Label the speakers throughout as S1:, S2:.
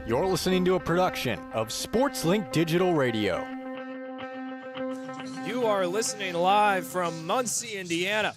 S1: You're listening to a production of SportsLink Digital Radio.
S2: You are listening live from Muncie, Indiana,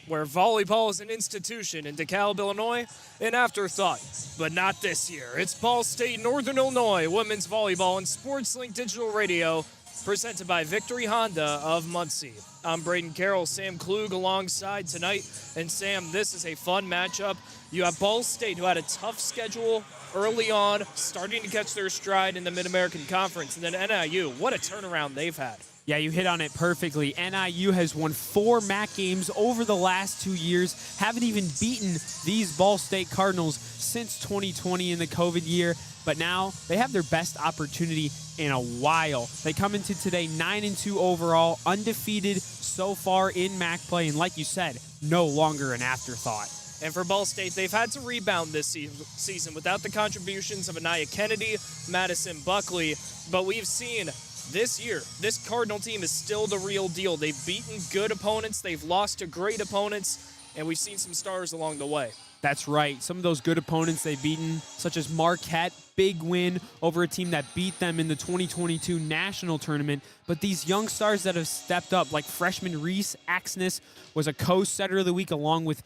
S2: where volleyball is an institution, in DeKalb, Illinois, an afterthought. But not this year. It's Ball State Northern Illinois Women's Volleyball and SportsLink Digital Radio, presented by Victory Honda of Muncie. I'm Brayden Carroll, Sam Klug alongside tonight. And Sam, this is a fun matchup. You have Ball State, who had a tough schedule early on, starting to catch their stride in the Mid-American Conference. And then NIU, what a turnaround they've had.
S3: Yeah, you hit on it perfectly. NIU has won 4 MAC games over the last 2 years, haven't even beaten these Ball State Cardinals since 2020 in the COVID year, but now they have their best opportunity in a while. They come into today 9-2 overall, undefeated so far in MAC play, and like you said, no longer an afterthought.
S2: And for Ball State, they've had to rebound this season without the contributions of Anaya Kennedy, Madison Buckley, but we've seen this year, this Cardinal team is still the real deal. They've beaten good opponents, they've lost to great opponents, and we've seen some stars along the way.
S3: That's right. Some of those good opponents they've beaten, such as Marquette, big win over a team that beat them in the 2022 national tournament. But these young stars that have stepped up, like freshman Reese Axness was a co-setter of the week along with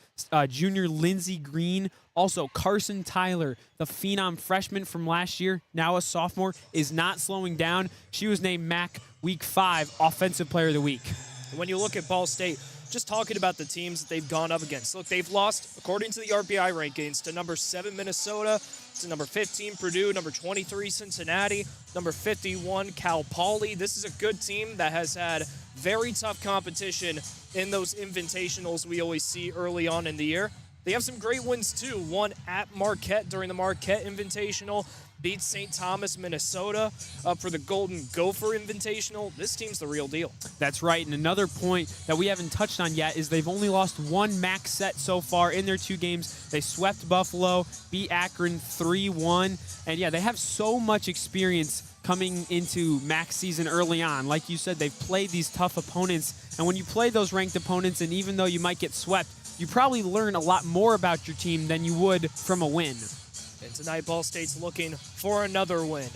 S3: junior Lindsey Green. Also, Carson Tyler, the phenom freshman from last year, now a sophomore, is not slowing down. She was named MAC Week 5 Offensive Player of the Week.
S2: When you look at Ball State, just talking about the teams that they've gone up against. Look, they've lost, according to the RPI rankings, to number 7 Minnesota, to number 15 Purdue, number 23 Cincinnati, number 51 Cal Poly. This is a good team that has had very tough competition in those invitationals we always see early on in the year. They have some great wins, too. One at Marquette during the Marquette Invitational, beat St. Thomas, Minnesota up for the Golden Gopher Invitational. This team's the real deal.
S3: That's right, and another point that we haven't touched on yet is they've only lost 1 MAC set so far in their 2 games. They swept Buffalo, beat Akron 3-1, and yeah, they have so much experience coming into MAC season early on. Like you said, they've played these tough opponents, and when you play those ranked opponents, and even though you might get swept, you probably learn a lot more about your team than you would from a win.
S2: And tonight, Ball State's looking for another win.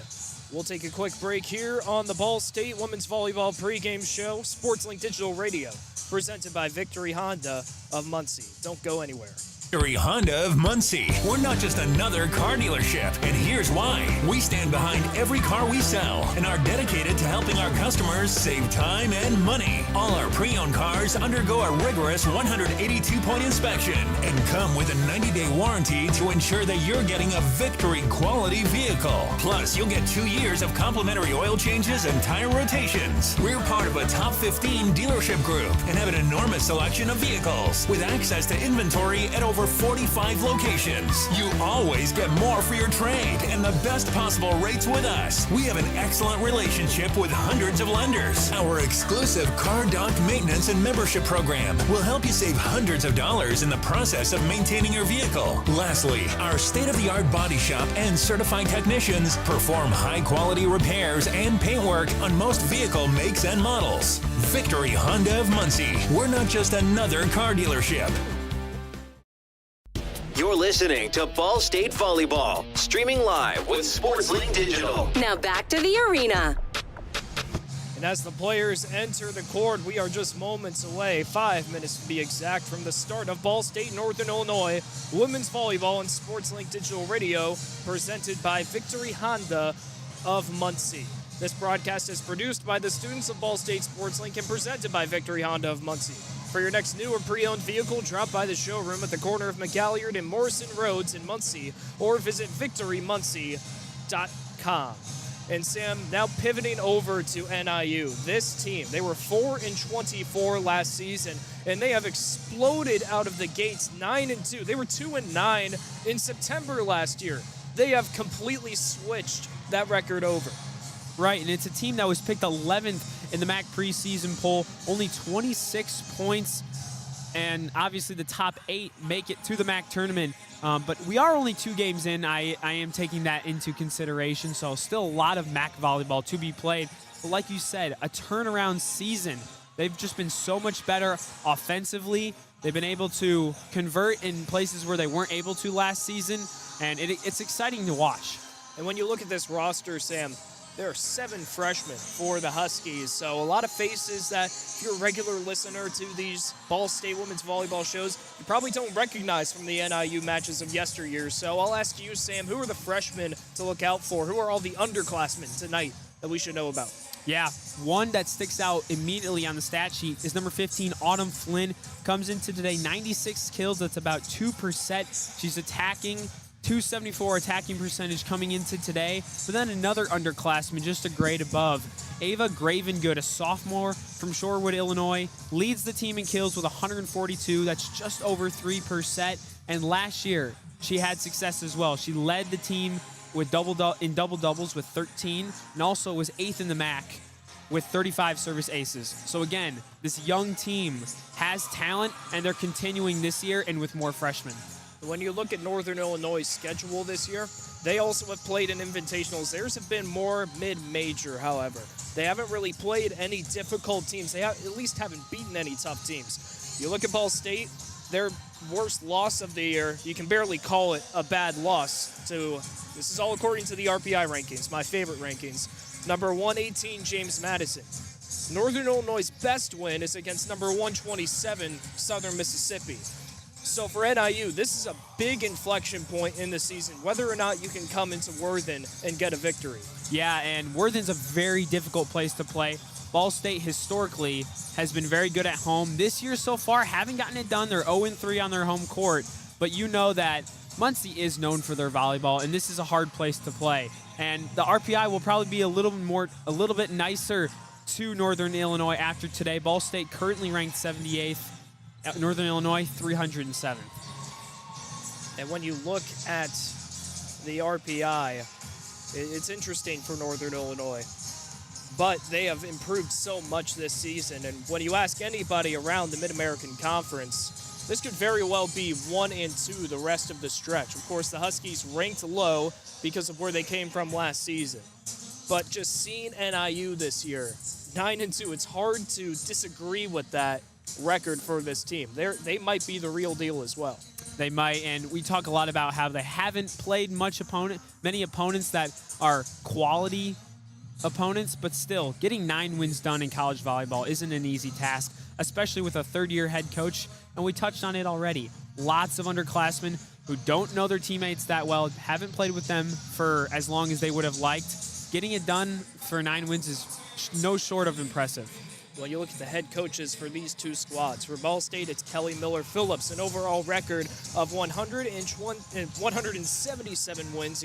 S2: We'll take a quick break here on the Ball State Women's Volleyball pregame show, SportsLink Digital Radio, presented by Victory Honda of Muncie. Don't go anywhere.
S4: Victory Honda of Muncie. We're not just another car dealership, and here's why. We stand behind every car we sell and are dedicated to helping our customers save time and money. All our pre-owned cars undergo a rigorous 182-point inspection and come with a 90-day warranty to ensure that you're getting a Victory quality vehicle. Plus, you'll get 2 years of complimentary oil changes and tire rotations. We're part of a top 15 dealership group and have an enormous selection of vehicles with access to inventory at over 45 locations. You always get more for your trade and the best possible rates with us. We have an excellent relationship with hundreds of lenders. Our exclusive car dock maintenance and membership program will help you save hundreds of dollars in the process of maintaining your vehicle. Lastly, our state-of-the-art body shop and certified technicians perform high-quality repairs and paintwork on most vehicle makes and models. Victory Honda of Muncie. We're not just another car dealership.
S5: You're listening to Ball State Volleyball, streaming live with SportsLink Digital.
S6: Now back to the arena.
S2: And as the players enter the court, we are just moments away, 5 minutes to be exact, from the start of Ball State Northern Illinois Women's Volleyball and SportsLink Digital Radio, presented by Victory Honda of Muncie. This broadcast is produced by the students of Ball State SportsLink and presented by Victory Honda of Muncie. For your next new or pre-owned vehicle, drop by the showroom at the corner of McGalliard and Morrison Roads in Muncie, or visit victorymuncie.com. And Sam, now pivoting over to NIU. This team, they were 4-24 last season, and they have exploded out of the gates 9-2. They were 2-9 in September last year. They have completely switched that record over.
S3: Right, and it's a team that was picked 11th in the MAC preseason poll, only 26 points, and obviously the top 8 make it to the MAC tournament. But we are only 2 games in. I am taking that into consideration, so still a lot of MAC volleyball to be played. But like you said, a turnaround season. They've just been so much better offensively. They've been able to convert in places where they weren't able to last season, and it's exciting to watch.
S2: And when you look at this roster, Sam, there are 7 freshmen for the Huskies. So a lot of faces that if you're a regular listener to these Ball State women's volleyball shows, you probably don't recognize from the NIU matches of yesteryear. So I'll ask you, Sam, who are the freshmen to look out for? Who are all the underclassmen tonight that we should know about?
S3: Yeah, one that sticks out immediately on the stat sheet is number 15, Autumn Flynn. Comes into today, 96 kills. That's about 2%. She's attacking, 274 attacking percentage coming into today. But then another underclassman, just a grade above. Ava Gravengood, a sophomore from Shorewood, Illinois, leads the team in kills with 142. That's just over 3%. And last year, she had success as well. She led the team with double doubles with 13, and also was 8th in the MAC with 35 service aces. So again, this young team has talent, and they're continuing this year and with more freshmen.
S2: When you look at Northern Illinois' schedule this year, they also have played in invitationals. Theirs have been more mid-major, however. They haven't really played any difficult teams. They at least haven't beaten any tough teams. You look at Ball State, their worst loss of the year, you can barely call it a bad loss to, this is all according to the RPI rankings, my favorite rankings. Number 118, James Madison. Northern Illinois' best win is against number 127, Southern Mississippi. So for NIU, this is a big inflection point in the season, whether or not you can come into Worthen and get a victory.
S3: Yeah, and Worthen's a very difficult place to play. Ball State historically has been very good at home. This year so far, haven't gotten it done. They're 0-3 on their home court, but you know that Muncie is known for their volleyball, and this is a hard place to play. And the RPI will probably be a little bit nicer to Northern Illinois after today. Ball State currently ranked 78th. Northern Illinois, 307th.
S2: And when you look at the RPI, it's interesting for Northern Illinois. But they have improved so much this season. And when you ask anybody around the Mid-American Conference, this could very well be 1 and 2 the rest of the stretch. Of course, the Huskies ranked low because of where they came from last season. But just seeing NIU this year, 9 and 2, it's hard to disagree with that record for this team. They might be the real deal as well.
S3: They might, and we talk a lot about how they haven't played many opponents that are quality opponents, but still, getting 9 wins done in college volleyball isn't an easy task, especially with a third-year head coach, and we touched on it already. Lots of underclassmen who don't know their teammates that well, haven't played with them for as long as they would have liked. Getting it done for 9 wins is no short of impressive.
S2: When you look at the head coaches for these two squads, for Ball State, it's Kelly Miller-Phillips, an overall record of 177 wins,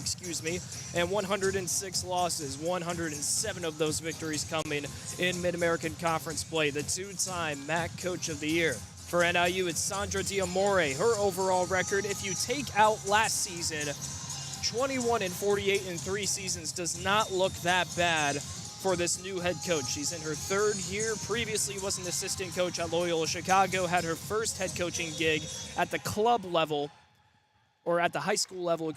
S2: and 106 losses. 107 of those victories coming in Mid-American Conference play. The 2-time MAC Coach of the Year. For NIU, it's Sandra Diamore. Her overall record, if you take out last season, 21-48 in 3 seasons, does not look that bad for this new head coach. She's in her 3rd year. Previously was an assistant coach at Loyola Chicago, had her first head coaching gig at the club level, or at the high school level,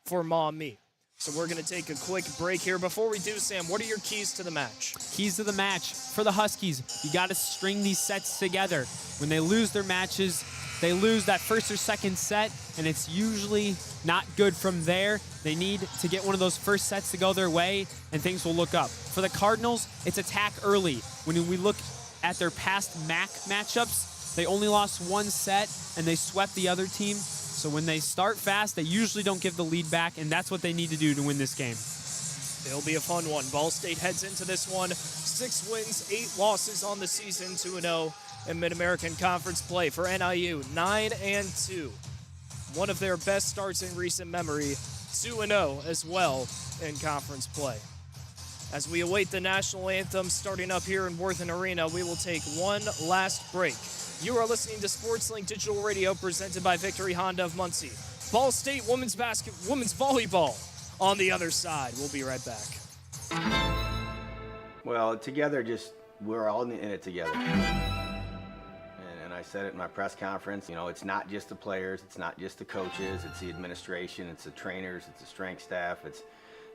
S2: for Maumee. So we're going to take a quick break here. Before we do, Sam, what are your keys to the match?
S3: Keys to the match for the Huskies. You got to string these sets together. When they lose their matches, they lose that first or second set, and it's usually not good from there. They need to get one of those first sets to go their way, and things will look up. For the Cardinals, it's attack early. When we look at their past MAC matchups, they only lost 1 set, and they swept the other team. So when they start fast, they usually don't give the lead back, and that's what they need to do to win this game.
S2: It'll be a fun one. Ball State heads into this one. 6 wins, 8 losses on the season, 2-0 in Mid-American Conference play. For NIU, 9 and 2. One of their best starts in recent memory. 2-0 as well in conference play. As we await the national anthem starting up here in Worthen Arena, we will take one last break. You are listening to SportsLink Digital Radio presented by Victory Honda of Muncie. Ball State women's volleyball on the other side. We'll be right back.
S6: Well, together, we're all in it together. And I said it in my press conference, it's not just the players, it's not just the coaches, it's the administration, it's the trainers, it's the strength staff, it's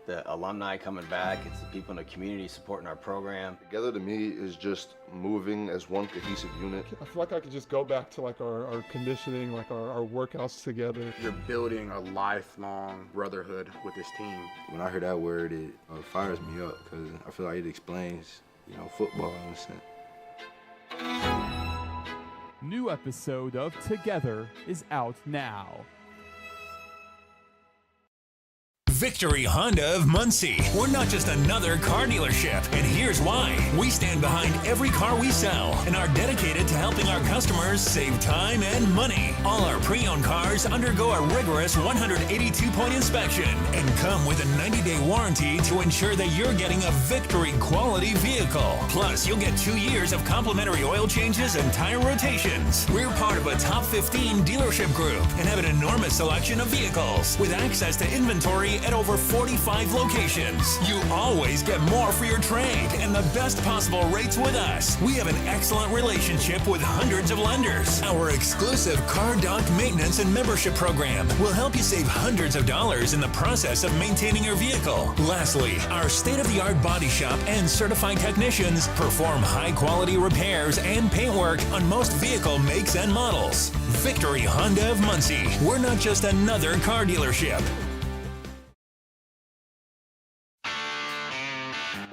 S6: the alumni coming back. It's the people in the community supporting our program.
S7: Together to me is just moving as one cohesive unit.
S8: I feel like I could just go back to like our conditioning, like our workouts together.
S9: You're building a lifelong brotherhood with this team.
S10: When I hear that word, it fires me up because I feel like it explains, football in a sense.
S11: New episode of Together is out now.
S4: Victory Honda of Muncie. We're not just another car dealership, and here's why. We stand behind every car we sell and are dedicated to helping our customers save time and money. All our pre-owned cars undergo a rigorous 182-point inspection and come with a 90-day warranty to ensure that you're getting a Victory quality vehicle. Plus, you'll get 2 years of complimentary oil changes and tire rotations. We're part of a top 15 dealership group and have an enormous selection of vehicles with access to inventory at over 45 locations. You always get more for your trade and the best possible rates with us. We have an excellent relationship with hundreds of lenders. Our exclusive Car Doc maintenance and membership program will help you save hundreds of dollars in the process of maintaining your vehicle. Lastly, our state-of-the-art body shop and certified technicians perform high-quality repairs and paintwork on most vehicle makes and models. Victory Honda of Muncie. We're not just another car dealership.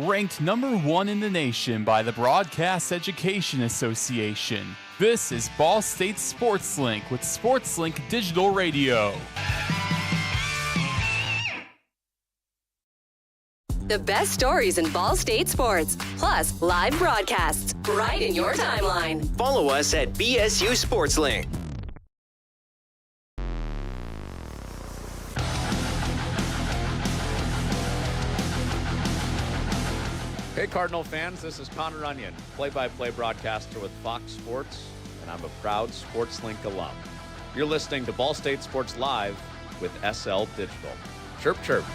S11: Ranked number 1 in the nation by the Broadcast Education Association. This is Ball State Sports Link with Sports Link Digital Radio.
S12: The best stories in Ball State sports, plus live broadcasts, right in your timeline.
S5: Follow us at BSU SportsLink.
S13: Hey Cardinal fans, this is Connor Onion, play-by-play broadcaster with Fox Sports, and I'm a proud SportsLink alum. You're listening to Ball State Sports Live with SL Digital. Chirp, chirp.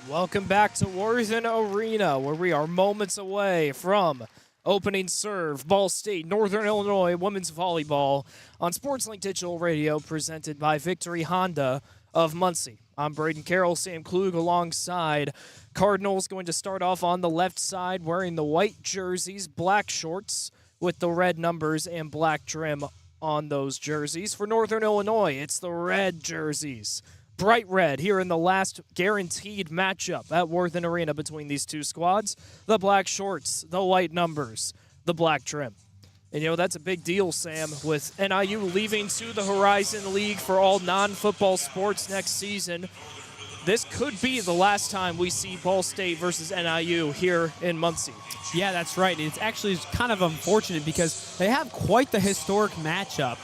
S2: Welcome back to Worthen Arena, where we are moments away from opening serve, Ball State, Northern Illinois women's volleyball on SportsLink Digital Radio, presented by Victory Honda of Muncie. I'm Brayden Carroll, Sam Klug alongside Cardinals, going to start off on the left side wearing the white jerseys, black shorts with the red numbers and black trim on those jerseys. For Northern Illinois, it's the red jerseys. Bright red here in the last guaranteed matchup at Worthen Arena between these two squads. The black shorts, the white numbers, the black trim. And, that's a big deal, Sam, with NIU leaving to the Horizon League for all non-football sports next season. This could be the last time we see Ball State versus NIU here in Muncie.
S3: Yeah, that's right. And it's actually kind of unfortunate because they have quite the historic matchup.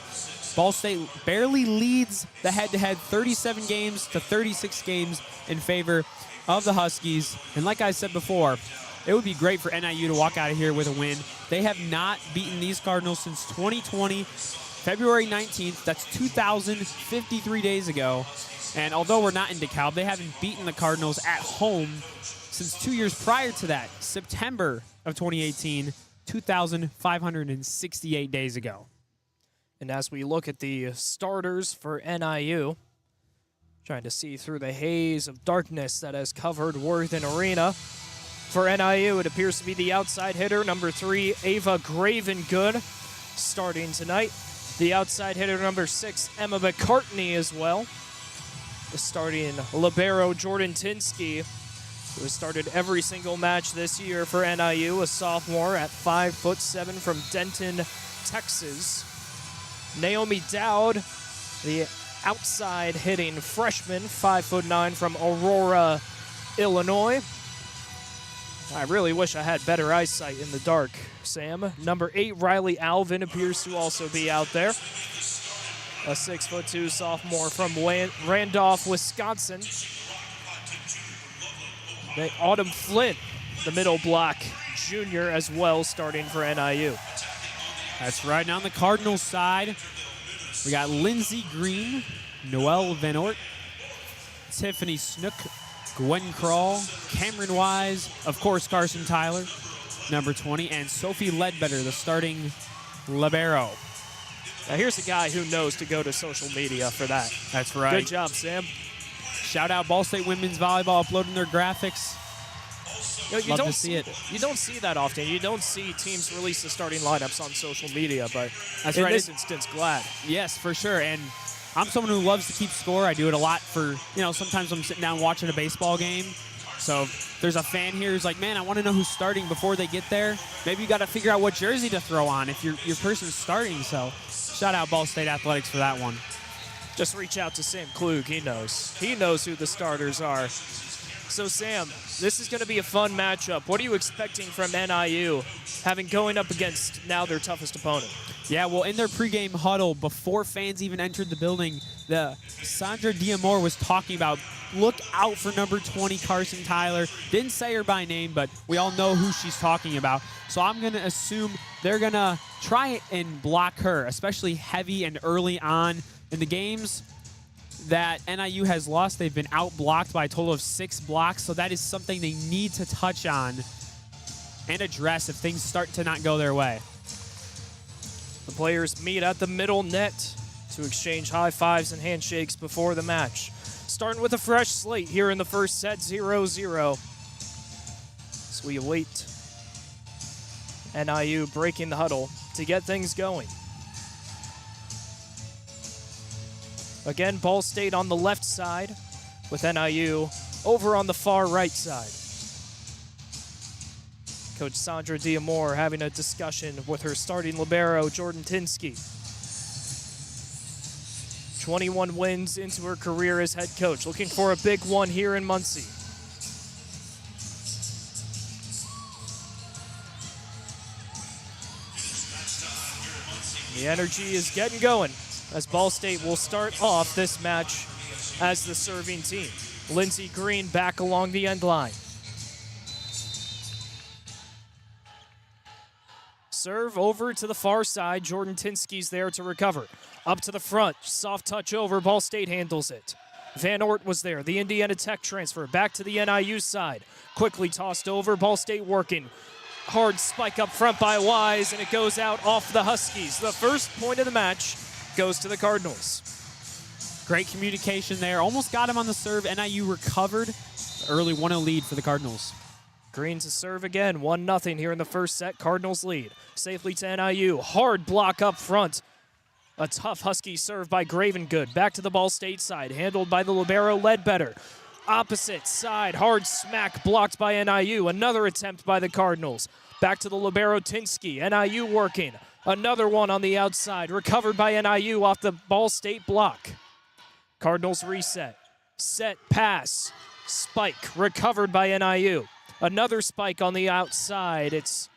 S3: Ball State barely leads the head-to-head 37 games to 36 games in favor of the Huskies. And like I said before, it would be great for NIU to walk out of here with a win. They have not beaten these Cardinals since 2020, February 19th. That's 2,053 days ago. And although we're not in DeKalb, they haven't beaten the Cardinals at home since 2 years prior to that, September of 2018, 2,568 days ago.
S2: And as we look at the starters for NIU, trying to see through the haze of darkness that has covered Worthen Arena. For NIU, it appears to be the outside hitter, number 3, Ava Gravengood, starting tonight. The outside hitter, number 6, Emma McCartney as well. The starting libero, Jordan Tinsky, who has started every single match this year for NIU, a sophomore at 5'7" from Denton, Texas. Naomi Dowd, the outside hitting freshman, 5'9" from Aurora, Illinois. I really wish I had better eyesight in the dark, Sam. Number 8, Riley Alvin, appears to also be out there. A 6'2" sophomore from Randolph, Wisconsin. Autumn Flint, the middle block junior as well, starting for NIU.
S3: That's right. Now on the Cardinals side, we got Lindsey Green, Noelle Van Ort, Tiffany Snook, Gwen Crawl, Cameron Wise, of course Carson Tyler, number 20, and Sophie Ledbetter, the starting libero.
S2: Now here's a guy who knows to go to social media for that.
S3: That's right.
S2: Good job, Sam.
S3: Shout out Ball State Women's Volleyball uploading their graphics.
S2: You
S3: Love
S2: don't
S3: to see it.
S2: You don't see that often. You don't see teams release the starting lineups on social media, but
S3: That's
S2: in
S3: right.
S2: this instance, glad.
S3: Yes, for sure. And I'm someone who loves to keep score. I do it a lot for, sometimes I'm sitting down watching a baseball game. So if there's a fan here who's like, man, I want to know who's starting before they get there. Maybe you got to figure out what jersey to throw on if your person's starting. So shout out Ball State Athletics for that one.
S2: Just reach out to Sam Klug. He knows. He knows who the starters are. So, Sam, this is going to be a fun matchup. What are you expecting from NIU, having going up against now their toughest opponent?
S3: Yeah, well, in their pregame huddle, before fans even entered the building, Sandra Diamore was talking about, look out for number 20, Carson Tyler. Didn't say her by name, but we all know who she's talking about. So I'm going to assume they're going to try and block her, especially heavy and early on in the games that NIU has lost. They've been out-blocked by a total of 6 blocks, so that is something they need to touch on and address if things start to not go their way.
S2: The players meet at the middle net to exchange high fives and handshakes before the match. Starting with a fresh slate here in the first set, 0-0. So we await NIU breaking the huddle to get things going. Again, Ball State on the left side with NIU over on the far right side. Coach Sandra Diamore having a discussion with her starting libero, Jordan Tinsky. 21 wins into her career as head coach, looking for a big one here in Muncie. The energy is getting going as Ball State will start off this match as the serving team. Lindsey Green back along the end line. Serve over to the far side. Jordan Tinsky's there to recover. Up to the front. Soft touch over. Ball State handles it. Van Ort was there. The Indiana Tech transfer. Back to the NIU side. Quickly tossed over. Ball State working. Hard spike up front by Wise, and it goes out off the Huskies. The first point of the match goes to the Cardinals.
S3: Great communication there. Almost got him on the serve. NIU recovered. Early 1-0 lead for the Cardinals.
S2: Green to serve again. 1-0 here in the first set. Cardinals lead. Safely to NIU. Hard block up front. A tough Husky serve by Gravengood. Back to the Ball State side. Handled by the libero Ledbetter. Opposite side. Hard smack blocked by NIU. Another attempt by the Cardinals. Back to the libero Tinsky. NIU working. Another one on the outside. Recovered by NIU off the Ball State block. Cardinals reset. Set pass. Spike. Recovered by NIU. Another spike on the outside. It's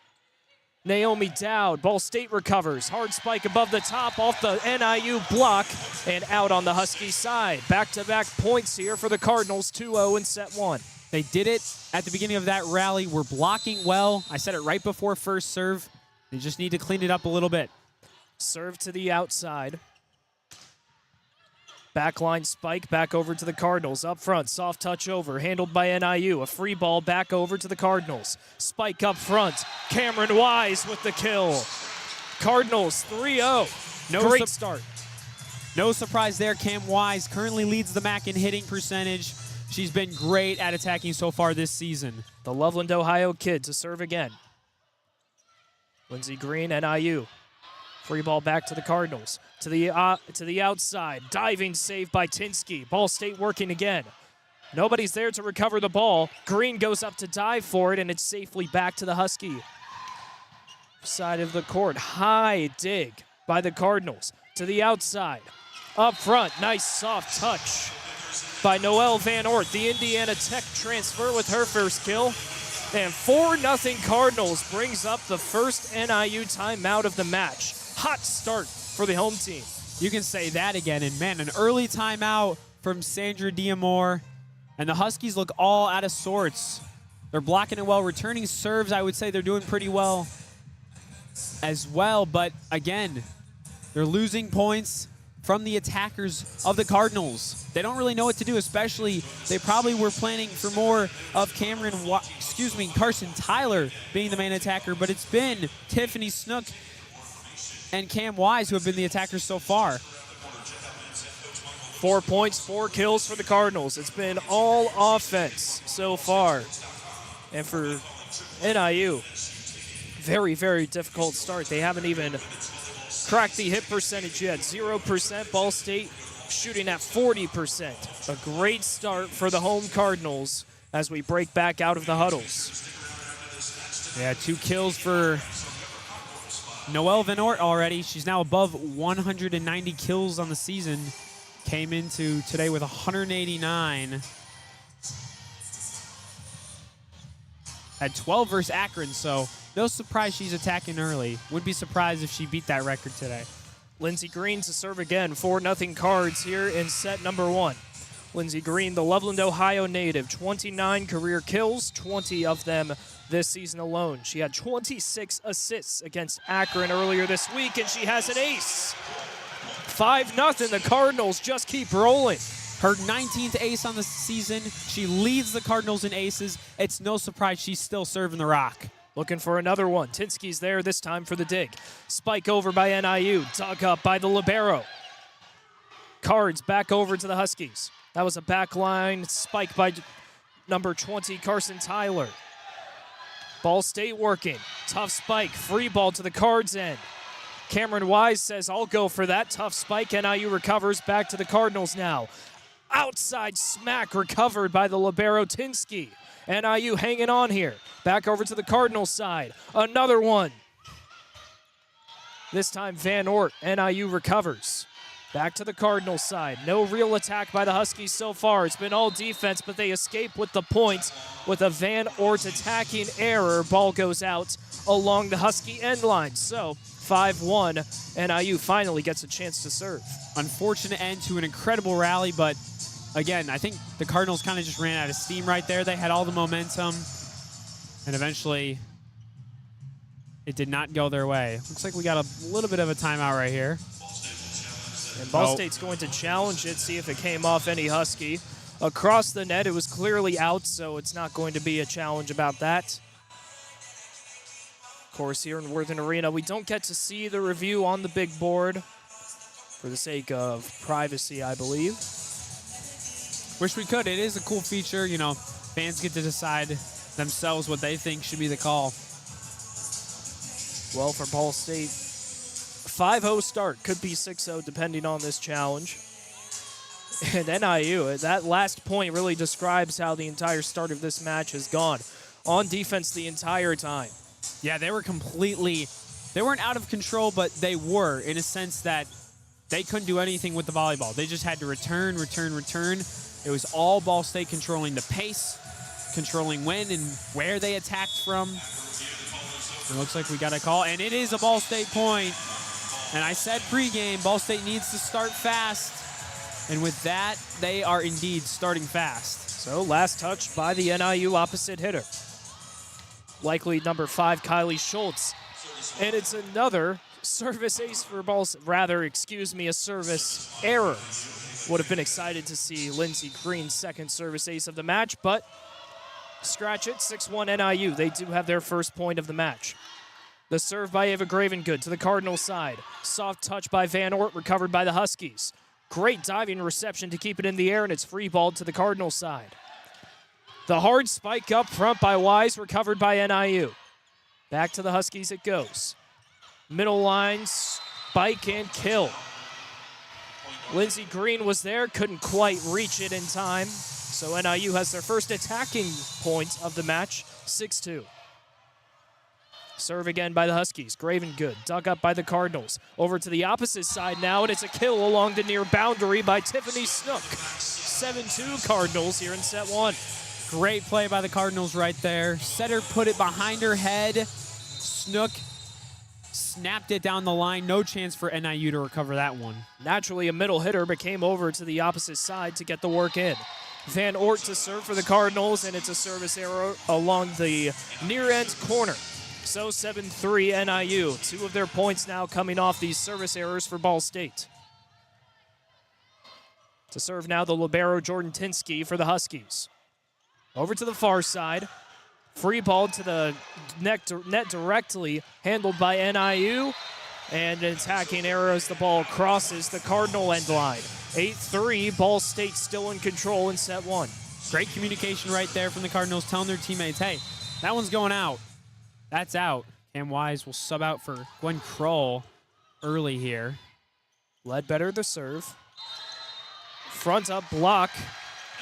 S2: Naomi Dowd. Ball State recovers. Hard spike above the top off the NIU block and out on the Husky side. Back-to-back points here for the Cardinals, 2-0 in set one.
S3: They did it at the beginning of that rally. We're blocking well. I said it right before first serve. They just need to clean it up a little bit.
S2: Serve to the outside. Backline spike back over to the Cardinals. Up front, soft touch over, handled by NIU. A free ball back over to the Cardinals. Spike up front. Cameron Wise with the kill. Cardinals 3-0. Great start.
S3: No surprise there. Cam Wise currently leads the MAC in hitting percentage. She's been great at attacking so far this season.
S2: The Loveland, Ohio kid to serve again. Lindsey Green, NIU. Free ball back to the Cardinals. To the outside. Diving save by Tinsky. Ball State working again. Nobody's there to recover the ball. Green goes up to dive for it, and it's safely back to the Husky side of the court. High dig by the Cardinals. To the outside. Up front. Nice soft touch by Noelle Van Ort. The Indiana Tech transfer with her first kill. And 4-0 Cardinals brings up the first NIU timeout of the match. Hot start for the home team.
S3: You can say that again. And, man, an early timeout from Sandra Diamore. And the Huskies look all out of sorts. They're blocking it well. Returning serves, I would say they're doing pretty well as well. But, again, they're losing points from the attackers of the Cardinals. They don't really know what to do, especially they probably were planning for more of Carson Tyler being the main attacker. But it's been Tiffany Snook and Cam Wise, who have been the attackers so far.
S2: 4 points, 4 kills for the Cardinals. It's been all offense so far. And for NIU, very, very difficult start. They haven't even cracked the hit percentage yet. 0%. Ball State shooting at 40%. A great start for the home Cardinals as we break back out of the huddles.
S3: Yeah, 2 kills for Noelle Van Ort already. She's now above 190 kills on the season. Came into today with 189. Had 12 versus Akron, so no surprise she's attacking early. Wouldn't be surprised if she beat that record today.
S2: Lindsey Green to serve again. 4-0 Cards here in set number 1. Lindsey Green, the Loveland, Ohio native, 29 career kills, 20 of them this season alone. She had 26 assists against Akron earlier this week, and she has an ace. 5-0. The Cardinals just keep rolling.
S3: Her 19th ace on the season. She leads the Cardinals in aces. It's no surprise she's still serving the rock.
S2: Looking for another one. Tinsky's there this time for the dig. Spike over by NIU. Dug up by the libero. Cards back over to the Huskies. That was a backline spike by number 20, Carson Tyler. Ball State working. Tough spike. Free ball to the Cards end. Cameron Wise says, I'll go for that. Tough spike. NIU recovers. Back to the Cardinals now. Outside smack recovered by the libero Tinsky. NIU hanging on here. Back over to the Cardinals side. Another one. This time Van Ort. NIU recovers. Back to the Cardinals side. No real attack by the Huskies so far. It's been all defense, but they escape with the points with a Van Ort attacking error. Ball goes out along the Husky end line. So 5-1. NIU finally gets a chance to serve.
S3: Unfortunate end to an incredible rally, but again, I think the Cardinals kind of just ran out of steam right there. They had all the momentum, and eventually it did not go their way. Looks like we got a little bit of a timeout right here.
S2: And Ball State's going to challenge it, see if it came off any Husky. Across the net, it was clearly out, so it's not going to be a challenge about that. Of course, here in Worthen Arena, we don't get to see the review on the big board for the sake of privacy, I believe.
S3: Wish we could. It is a cool feature. You know, fans get to decide themselves what they think should be the call.
S2: Well, for Ball State, 5-0 start. Could be 6-0 depending on this challenge. And NIU, that last point really describes how the entire start of this match has gone. On defense the entire time.
S3: Yeah, they weren't out of control, but they were in a sense that they couldn't do anything with the volleyball. They just had to return. It was all Ball State controlling the pace, controlling when and where they attacked from. It looks like we got a call, and it is a Ball State point. And I said pregame, Ball State needs to start fast. And with that, they are indeed starting fast.
S2: So last touch by the NIU opposite hitter. Likely number 5, Kylie Schultz. And it's another service ace for Ball State. A service error. Would have been excited to see Lindsey Green's second service ace of the match, but scratch it, 6-1 NIU. They do have their first point of the match. The serve by Ava Gravengood to the Cardinals side. Soft touch by Van Ort, recovered by the Huskies. Great diving reception to keep it in the air, and it's free balled to the Cardinals side. The hard spike up front by Wise, recovered by NIU. Back to the Huskies it goes. Middle line, spike and kill. Lindsey Green was there, couldn't quite reach it in time. So NIU has their first attacking point of the match, 6-2. Serve again by the Huskies. Gravengood dug up by the Cardinals. Over to the opposite side now, and it's a kill along the near boundary by Tiffany Snook. 7-2 Cardinals here in set 1.
S3: Great play by the Cardinals right there. Setter put it behind her head. Snook snapped it down the line. No chance for NIU to recover that one.
S2: Naturally a middle hitter, but came over to the opposite side to get the work in. Van Ort to serve for the Cardinals, and it's a service error along the near end corner. So 7-3 NIU. 2 of their points now coming off these service errors for Ball State. To serve now the libero Jordan Tinsky for the Huskies. Over to the far side. Free ball to the net directly, handled by NIU. And an attacking error as the ball crosses the Cardinal end line. 8-3, Ball State still in control in set one.
S3: Great communication right there from the Cardinals, telling their teammates, hey, that one's going out. That's out. Cam Wise will sub out for Gwen Kroll early here.
S2: Ledbetter the serve. Front up block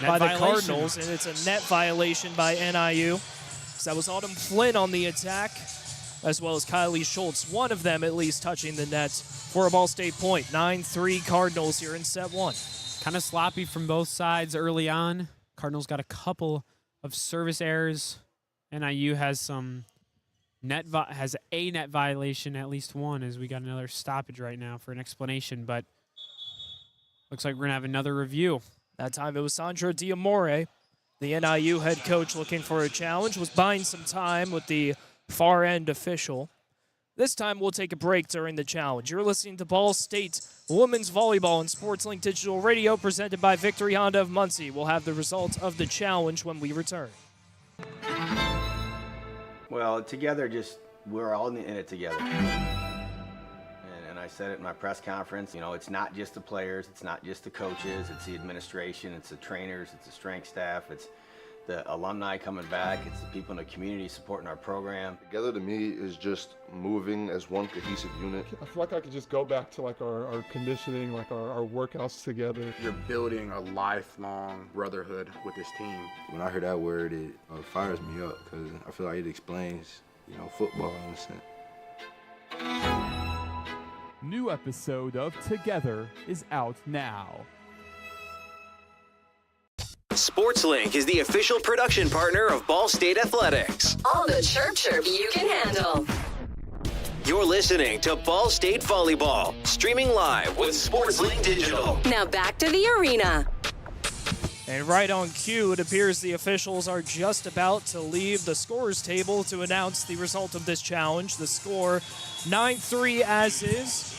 S2: by the Cardinals, and it's a net violation by NIU. So that was Autumn Flynn on the attack, as well as Kylie Schultz, one of them at least touching the net for a Ball State point. 9-3 Cardinals here in set one.
S3: Kind of sloppy from both sides early on. Cardinals got a couple of service errors. NIU has some has a net violation, at least one, as we got another stoppage right now for an explanation, but looks like we're going to have another review.
S2: That time it was Sandra Diamore, the NIU head coach, looking for a challenge, was buying some time with the far end official. This time we'll take a break during the challenge. You're listening to Ball State Women's Volleyball on SportsLink Digital Radio, presented by Victory Honda of Muncie. We'll have the result of the challenge when we return.
S6: Well, together, we're all in it together. And I said it in my press conference, it's not just the players, it's not just the coaches, it's the administration, it's the trainers, it's the strength staff, it's the alumni coming back, it's the people in the community supporting our program.
S7: Together to me is just moving as one cohesive unit.
S8: I feel like I could just go back to like our conditioning, like our workouts together.
S9: You're building a lifelong brotherhood with this team.
S10: When I hear that word, it fires me up because I feel like it explains, football in a sense.
S11: New episode of Together is out now.
S5: SportsLink is the official production partner of Ball State Athletics.
S12: All the chirp you can handle.
S5: You're listening to Ball State Volleyball, streaming live with SportsLink Digital.
S12: Now back to the arena.
S2: And right on cue, it appears the officials are just about to leave the scores table to announce the result of this challenge. The score, 9-3 as is.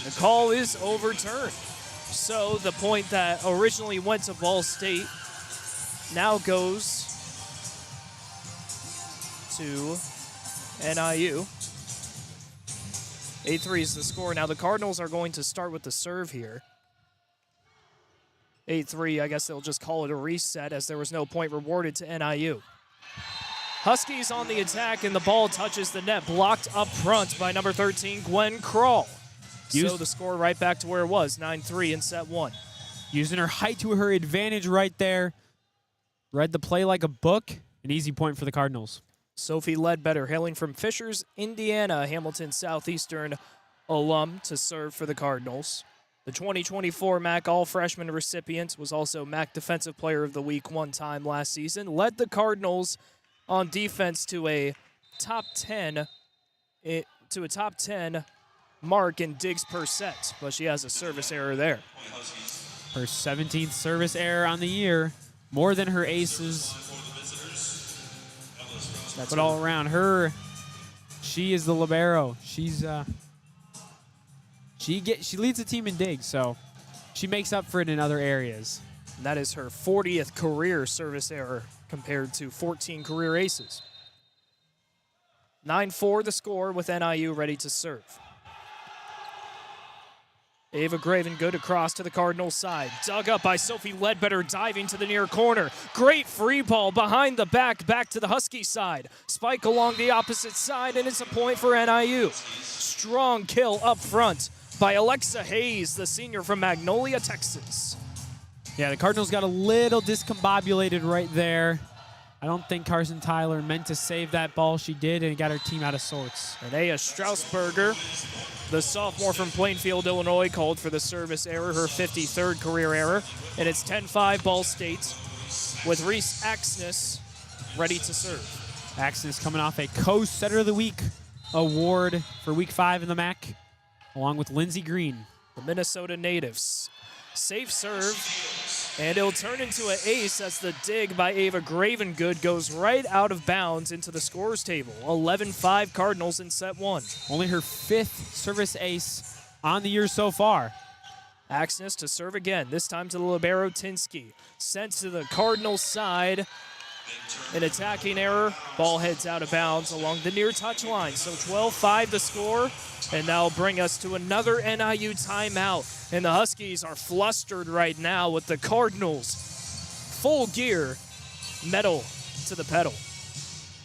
S2: The call is overturned. So the point that originally went to Ball State now goes to NIU. 8-3 is the score. Now the Cardinals are going to start with the serve here. 8-3, I guess they'll just call it a reset as there was no point rewarded to NIU. Huskies on the attack, and the ball touches the net, blocked up front by number 13, Gwen Kroll. So the score right back to where it was, 9-3 in set one.
S3: Using her height to her advantage right there. Read the play like a book. An easy point for the Cardinals.
S2: Sophie Ledbetter, hailing from Fishers, Indiana, Hamilton Southeastern alum, to serve for the Cardinals. The 2024 MAC All-Freshman recipient, was also MAC Defensive Player of the Week one time last season. Led the Cardinals on defense to a top 10 mark in digs per set, but she has a service error there.
S3: Her 17th service error on the year, more than her aces. But all around her, she is the libero. She's she leads the team in digs, so she makes up for it in other areas.
S2: And that is her 40th career service error compared to 14 career aces. 9-4 the score with NIU ready to serve. Ava Graven good across to the Cardinals side. Dug up by Sophie Ledbetter, diving to the near corner. Great free ball behind the back to the Husky side. Spike along the opposite side, and it's a point for NIU. Strong kill up front by Alexa Hayes, the senior from Magnolia, Texas.
S3: Yeah, the Cardinals got a little discombobulated right there. I don't think Carson Tyler meant to save that ball. She did, and it got her team out of sorts.
S2: And Aya Strausberger, the sophomore from Plainfield, Illinois, called for the service error, her 53rd career error. And it's 10-5 Ball State with Reese Axness ready to serve.
S3: Axness coming off a Co-Setter of the Week award for Week 5 in the MAC, along with Lindsey Green.
S2: The Minnesota natives. Safe serve, and it'll turn into an ace as the dig by Ava Gravengood goes right out of bounds into the scores table. 11-5 Cardinals in set one.
S3: Only her 5th service ace on the year so far.
S2: Axness to serve again, this time to the libero Tinsky. Sent to the Cardinals side, An attacking error. Ball heads out of bounds along the near touchline. So 12-5 the score. And that'll bring us to another NIU timeout. And the Huskies are flustered right now with the Cardinals full gear, metal to the pedal.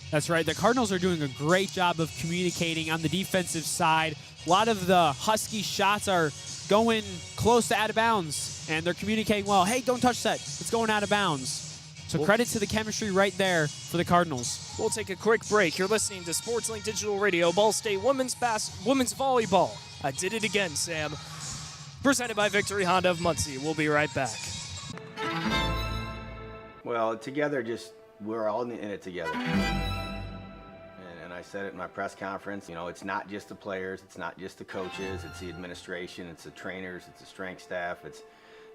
S3: That's right. The Cardinals are doing a great job of communicating on the defensive side. A lot of the Husky shots are going close to out of bounds, and they're communicating well. Hey, don't touch that. It's going out of bounds. So credit to the chemistry right there for the Cardinals.
S2: We'll take a quick break. You're listening to SportsLink Digital Radio, Ball State women's volleyball. I did it again, Sam. Presented by Victory Honda of Muncie. We'll be right back.
S6: Well, together, we're all in it together. And I said it in my press conference, it's not just the players, it's not just the coaches, it's the administration, it's the trainers, it's the strength staff, it's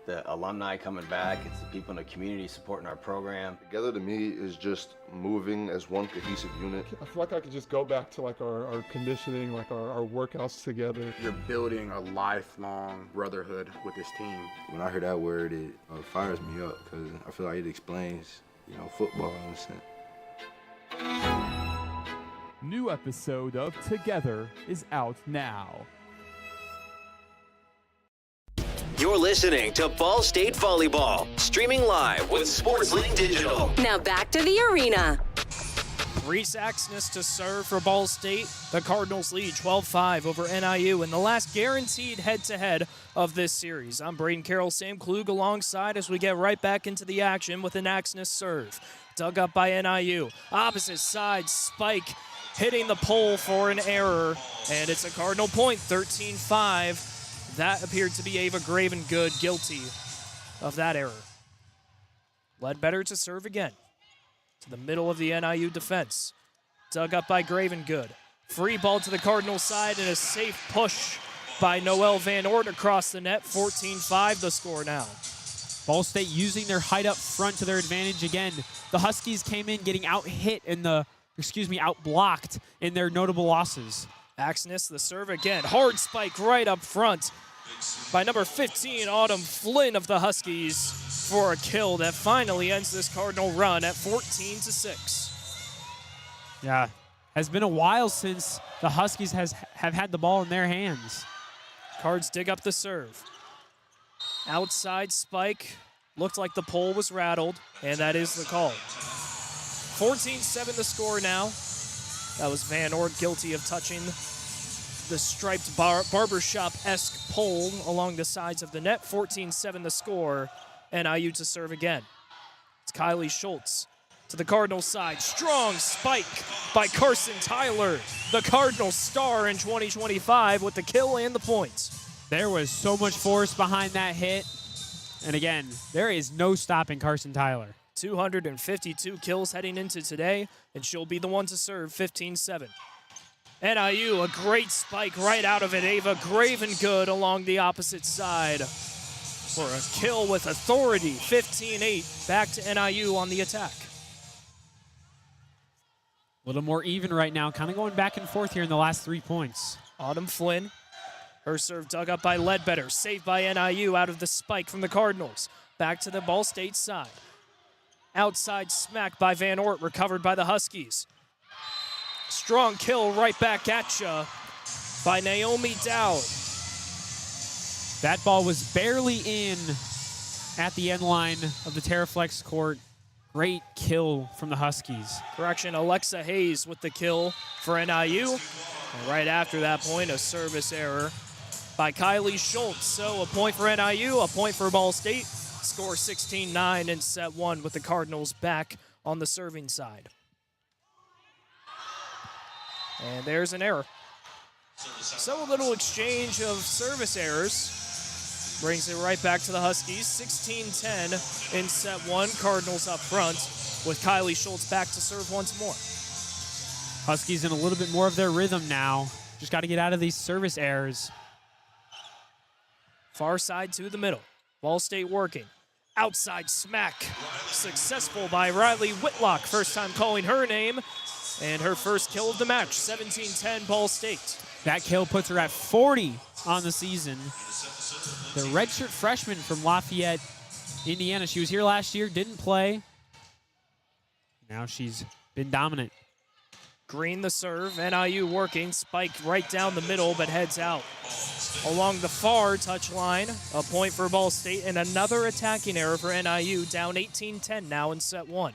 S6: the alumni coming back, it's the people in the community supporting our program.
S7: Together to me is just moving as one cohesive unit.
S8: I feel like I could just go back to like our conditioning, like our workouts together.
S9: You're building a lifelong brotherhood with this team.
S10: When I hear that word, it fires me up because I feel like it explains, football in a sense.
S11: New episode of Together is out now.
S5: You're listening to Ball State Volleyball, streaming live with SportsLink Digital.
S12: Now back to the arena.
S2: Reese Axness to serve for Ball State. The Cardinals lead 12-5 over NIU in the last guaranteed head-to-head of this series. I'm Brayden Carroll, Sam Klug alongside as we get right back into the action with an Axness serve. Dug up by NIU. Opposite side, spike hitting the pole for an error, and it's a Cardinal point, 13-5. That appeared to be Ava Gravengood guilty of that error. Ledbetter to serve again. To the middle of the NIU defense. Dug up by Gravengood. Free ball to the Cardinal side and a safe push by Noelle Van Ort across the net. 14-5 the score now.
S3: Ball State using their height up front to their advantage again. The Huskies came in getting out-blocked in their notable losses.
S2: Axness, the serve again. Hard spike right up front by number 15, Autumn Flynn of the Huskies for a kill that finally ends this Cardinal run at 14-6.
S3: Yeah, has been a while since the Huskies have had the ball in their hands.
S2: Cards dig up the serve. Outside spike. Looked like the pole was rattled, and that is the call. 14-7 the score now. That was Van Ort guilty of touching the striped barbershop-esque pole along the sides of the net. 14-7 the score. NIU to serve again. It's Kylie Schultz to the Cardinals side. Strong spike by Carson Tyler, the Cardinals star in 2025 with the kill and the point.
S3: There was so much force behind that hit. And again, there is no stopping Carson Tyler.
S2: 252 kills heading into today, and she'll be the one to serve 15-7. NIU, a great spike right out of it. Ava Gravengood along the opposite side for a kill with authority. 15-8, back to NIU on the attack.
S3: A little more even right now, kind of going back and forth here in the last 3 points.
S2: Autumn Flynn, her serve dug up by Ledbetter, saved by NIU out of the spike from the Cardinals. Back to the Ball State side. Outside smack by Van Ort, recovered by the Huskies. Strong kill right back at ya by Naomi Dowd.
S3: That ball was barely in at the end line of the Terraflex court. Great kill from the Huskies.
S2: Correction, Alexa Hayes with the kill for NIU. And right after that point, a service error by Kylie Schultz. So a point for NIU, a point for Ball State. Score 16-9 in set one with the Cardinals back on the serving side. And there's an error. So a little exchange of service errors brings it right back to the Huskies. 16-10 in set one. Cardinals up front with Kylie Schultz back to serve once more.
S3: Huskies in a little bit more of their rhythm now. Just got to get out of these service errors.
S2: Far side to the middle. Ball State working. Outside smack. Successful by Riley Whitlock. First time calling her name. And her first kill of the match. 17-10 Ball State.
S3: That kill puts her at 40 on the season. The redshirt freshman from Lafayette, Indiana. She was here last year, didn't play. Now she's been dominant.
S2: Green the serve, NIU working, spike right down the middle, but heads out. Along the far touchline, a point for Ball State, and another attacking error for NIU, down 18-10 now in set one.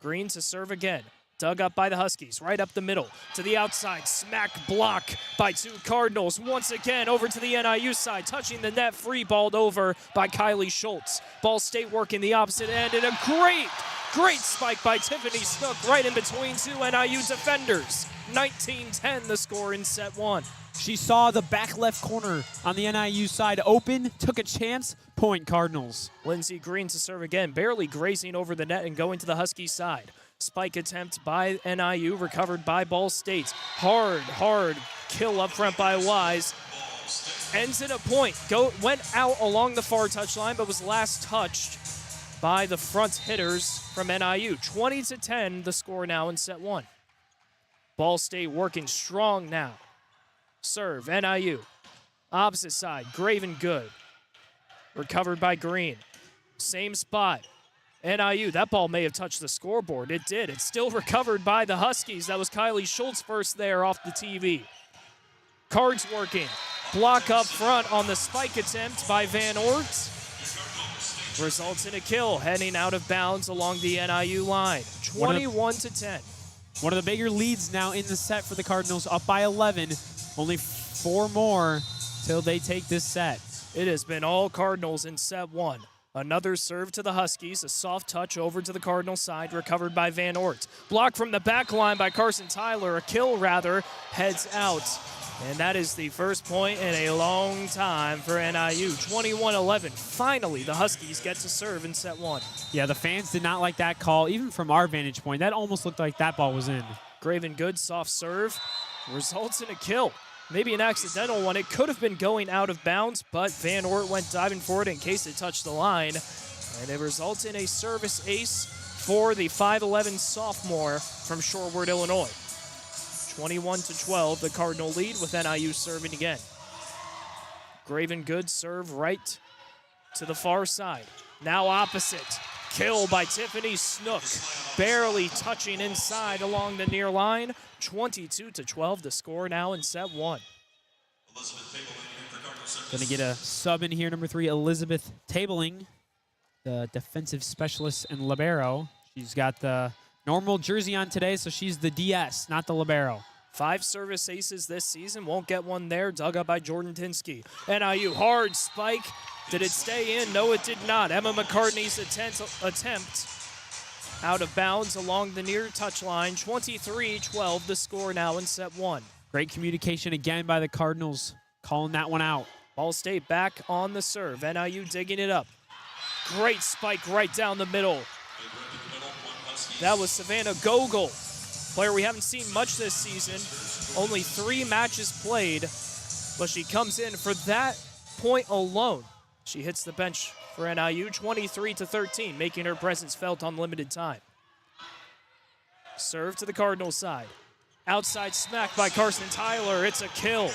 S2: Green to serve again, dug up by the Huskies, right up the middle, to the outside, smack block by two Cardinals. Once again, over to the NIU side, touching the net, free balled over by Kylie Schultz. Ball State working the opposite end, and a great spike by Tiffany Snook right in between two NIU defenders. 19-10 the score in set one.
S3: She saw the back left corner on the NIU side open, took a chance, point Cardinals.
S2: Lindsey Green to serve again, barely grazing over the net and going to the Husky side. Spike attempt by NIU, recovered by Ball State. Hard kill up front by Wise. Ends in a point. Went out along the far touchline, but was last touched by the front hitters from NIU. 20-10 the score now in set one. Ball State working strong now. Serve, NIU. Opposite side, Graven good. Recovered by Green. Same spot. NIU, that ball may have touched the scoreboard. It did. It's still recovered by the Huskies. That was Kylie Schultz first there off the TV. Cards working. Block up front on the spike attempt by Van Oort. Results in a kill, heading out of bounds along the NIU line. 21-10.
S3: One of the bigger leads now in the set for the Cardinals, up by 11. Only 4 more till they take this set.
S2: It has been all Cardinals in set one. Another serve to the Huskies, a soft touch over to the Cardinal side, recovered by Van Oort. Blocked from the back line by Carson Tyler, a kill rather, heads out. And that is the first point in a long time for NIU. 21-11. Finally, the Huskies get to serve in set one.
S3: Yeah, the fans did not like that call, even from our vantage point. That almost looked like that ball was in.
S2: Graven good, soft serve, results in a kill. Maybe an accidental one. It could have been going out of bounds, but Van Oort went diving for it in case it touched the line. And it results in a service ace for the 5'11 sophomore from Shorewood, Illinois. 21-12, the Cardinal lead with NIU serving again. Graven good serve right to the far side. Now opposite. Kill by Tiffany Snook. Barely touching inside along the near line. 22-12 the score now in set one.
S3: Going to get a sub in here, number 3, Elizabeth Tabling, the defensive specialist and libero. She's got the normal jersey on today, so she's the DS, not the libero.
S2: 5 service aces this season. Won't get one there. Dug up by Jordan Tinsky. NIU hard spike. Did it stay in? No, it did not. Emma McCartney's attempt out of bounds along the near touchline. 23-12 the score now in set one.
S3: Great communication again by the Cardinals, calling that one out.
S2: Ball State back on the serve. NIU digging it up. Great spike right down the middle. That was Savannah Gogol, player we haven't seen much this season. Only 3 matches played, but she comes in for that point alone. She hits the bench for NIU, 23-13, making her presence felt on limited time. Serve to the Cardinal side. Outside smack by Carson Tyler. It's a kill.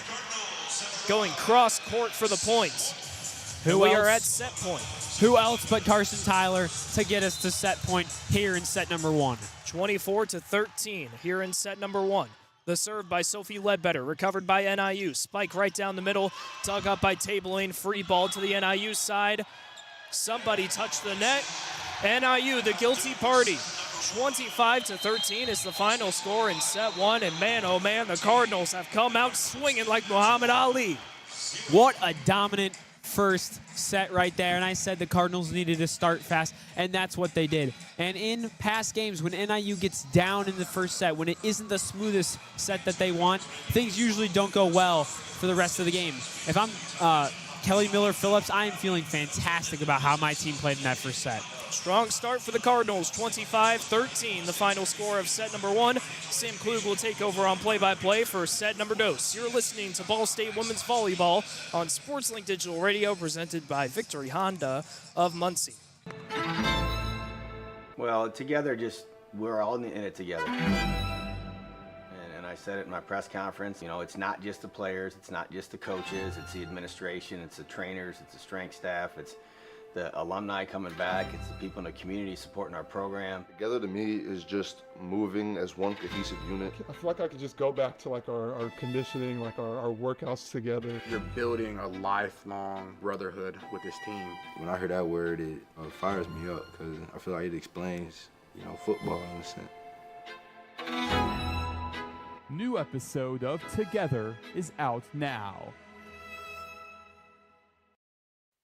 S2: Going cross court for the points. We are at set point.
S3: Who else but Carson Tyler to get us to set point here in set number 1?
S2: 24-13 here in set number 1. The serve by Sophie Ledbetter, recovered by NIU. Spike right down the middle, dug up by Tabling. Free ball to the NIU side. Somebody touched the net. NIU, the guilty party. 25-13 is the final score in set 1. And man, oh man, the Cardinals have come out swinging like Muhammad Ali.
S3: What a dominant first set right there, and I said the Cardinals needed to start fast, and that's what they did. And in past games, when NIU gets down in the first set, when it isn't the smoothest set that they want, things usually don't go well for the rest of the game. If I'm Kelly Miller-Phillips, I am feeling fantastic about how my team played in that first set.
S2: Strong start for the Cardinals, 25-13, the final score of set number 1. Sam Klug will take over on play-by-play for set number 2. You're listening to Ball State Women's Volleyball on SportsLink Digital Radio, presented by Victory Honda of Muncie.
S6: Well, together, we're all in it together. And I said it in my press conference, it's not just the players, it's not just the coaches, it's the administration, it's the trainers, it's the strength staff, it's the alumni coming back. It's the people in the community supporting our program.
S7: Together to me is just moving as one cohesive unit.
S8: I feel like I could just go back to like our conditioning, like our workouts together.
S9: You're building a lifelong brotherhood with this team.
S10: When I hear that word, it fires me up because I feel like it explains, football in a sense.
S11: New episode of Together is out now.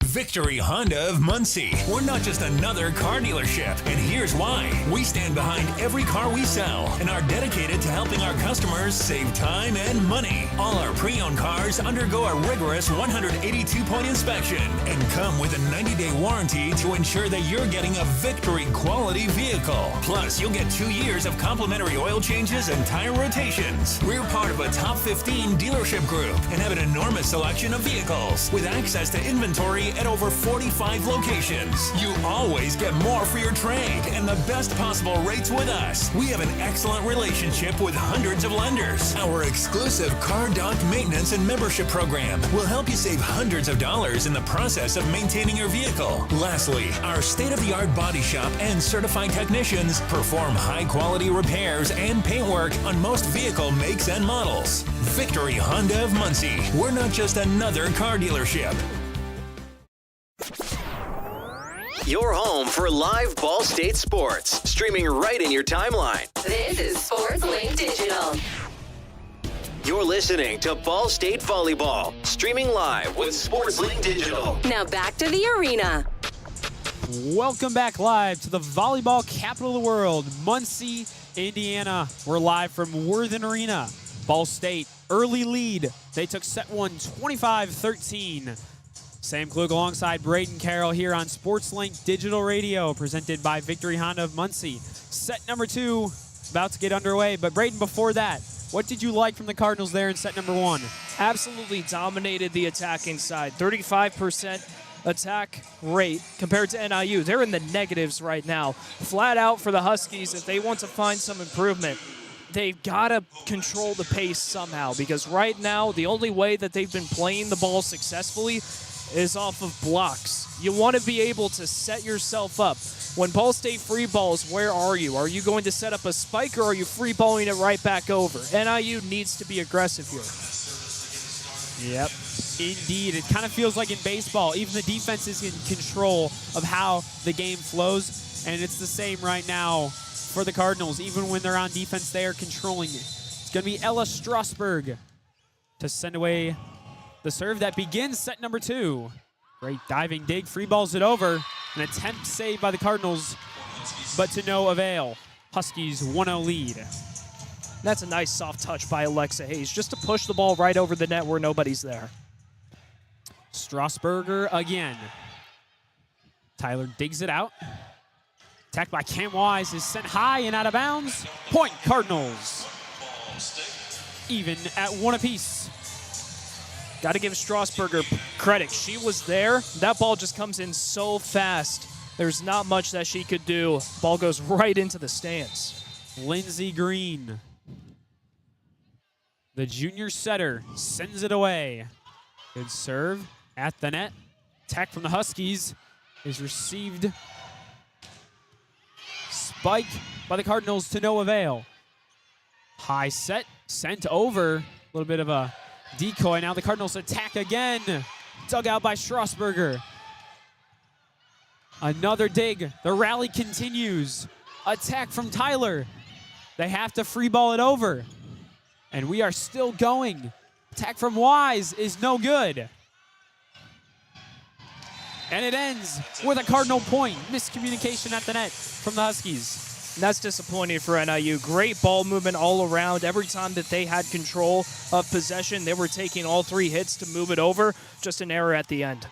S4: Victory Honda of Muncie. We're not just another car dealership, and here's why. We stand behind every car we sell and are dedicated to helping our customers save time and money. All our pre-owned cars undergo a rigorous 182-point inspection and come with a 90-day warranty to ensure that you're getting a Victory quality vehicle. Plus, you'll get 2 years of complimentary oil changes and tire rotations. We're part of a top 15 dealership group and have an enormous selection of vehicles with access to inventory at over 45 locations. You always get more for your trade and the best possible rates with us. We have an excellent relationship with hundreds of lenders. Our exclusive Car Doc maintenance and membership program will help you save hundreds of dollars in the process of maintaining your vehicle. Lastly, our state-of-the-art body shop and certified technicians perform high-quality repairs and paintwork on most vehicle makes and models. Victory Honda of Muncie. We're not just another car dealership.
S5: Your home for live Ball State sports, streaming right in your timeline.
S12: This is Sports Link Digital.
S5: You're listening to Ball State Volleyball, streaming live with Sports Link Digital.
S12: Now back to the arena.
S3: Welcome back live to the volleyball capital of the world, Muncie, Indiana. We're live from Worthen Arena. Ball State, early lead. They took set one, 25-13. Sam Klug alongside Brayden Carroll here on SportsLink Digital Radio, presented by Victory Honda of Muncie. Set number two about to get underway, but Brayden, before that, what did you like from the Cardinals there in set number one?
S2: Absolutely dominated the attacking side. 35% attack rate compared to NIU. They're in the negatives right now. Flat out for the Huskies, if they want to find some improvement, they've got to control the pace somehow, because right now the only way that they've been playing the ball successfully is off of blocks. You want to be able to set yourself up. When Ball State free balls, where are you? Are you going to set up a spike, or are you free balling it right back over? NIU needs to be aggressive here.
S3: Yep, indeed. It kind of feels like in baseball, even the defense is in control of how the game flows, and it's the same right now for the Cardinals. Even when they're on defense, they are controlling it. It's going to be Ella Strasberg to send away the serve that begins set number two. Great diving dig, free balls it over. An attempt saved by the Cardinals, but to no avail. Huskies 1-0 lead.
S2: That's a nice soft touch by Alexa Hayes, just to push the ball right over the net where nobody's there.
S3: Strasberger again. Tyler digs it out. Attacked by Cam Wise is sent high and out of bounds. Point Cardinals. Even at one apiece.
S2: Got to give Strasberger credit. She was there. That ball just comes in so fast. There's not much that she could do. Ball goes right into the stands.
S3: Lindsey Green, the junior setter, sends it away. Good serve at the net. Attack from the Huskies is received. Spike by the Cardinals to no avail. High set, sent over. A little bit of a decoy. Now the Cardinals attack again. Dug out by Strasberger. Another dig. The rally continues. Attack from Tyler. They have to free ball it over. And we are still going. Attack from Wise is no good. And it ends with a Cardinal point. Miscommunication at the net from the Huskies.
S2: And that's disappointing for NIU. Great ball movement all around. Every time that they had control of possession, they were taking all three hits to move it over. Just an error at the end.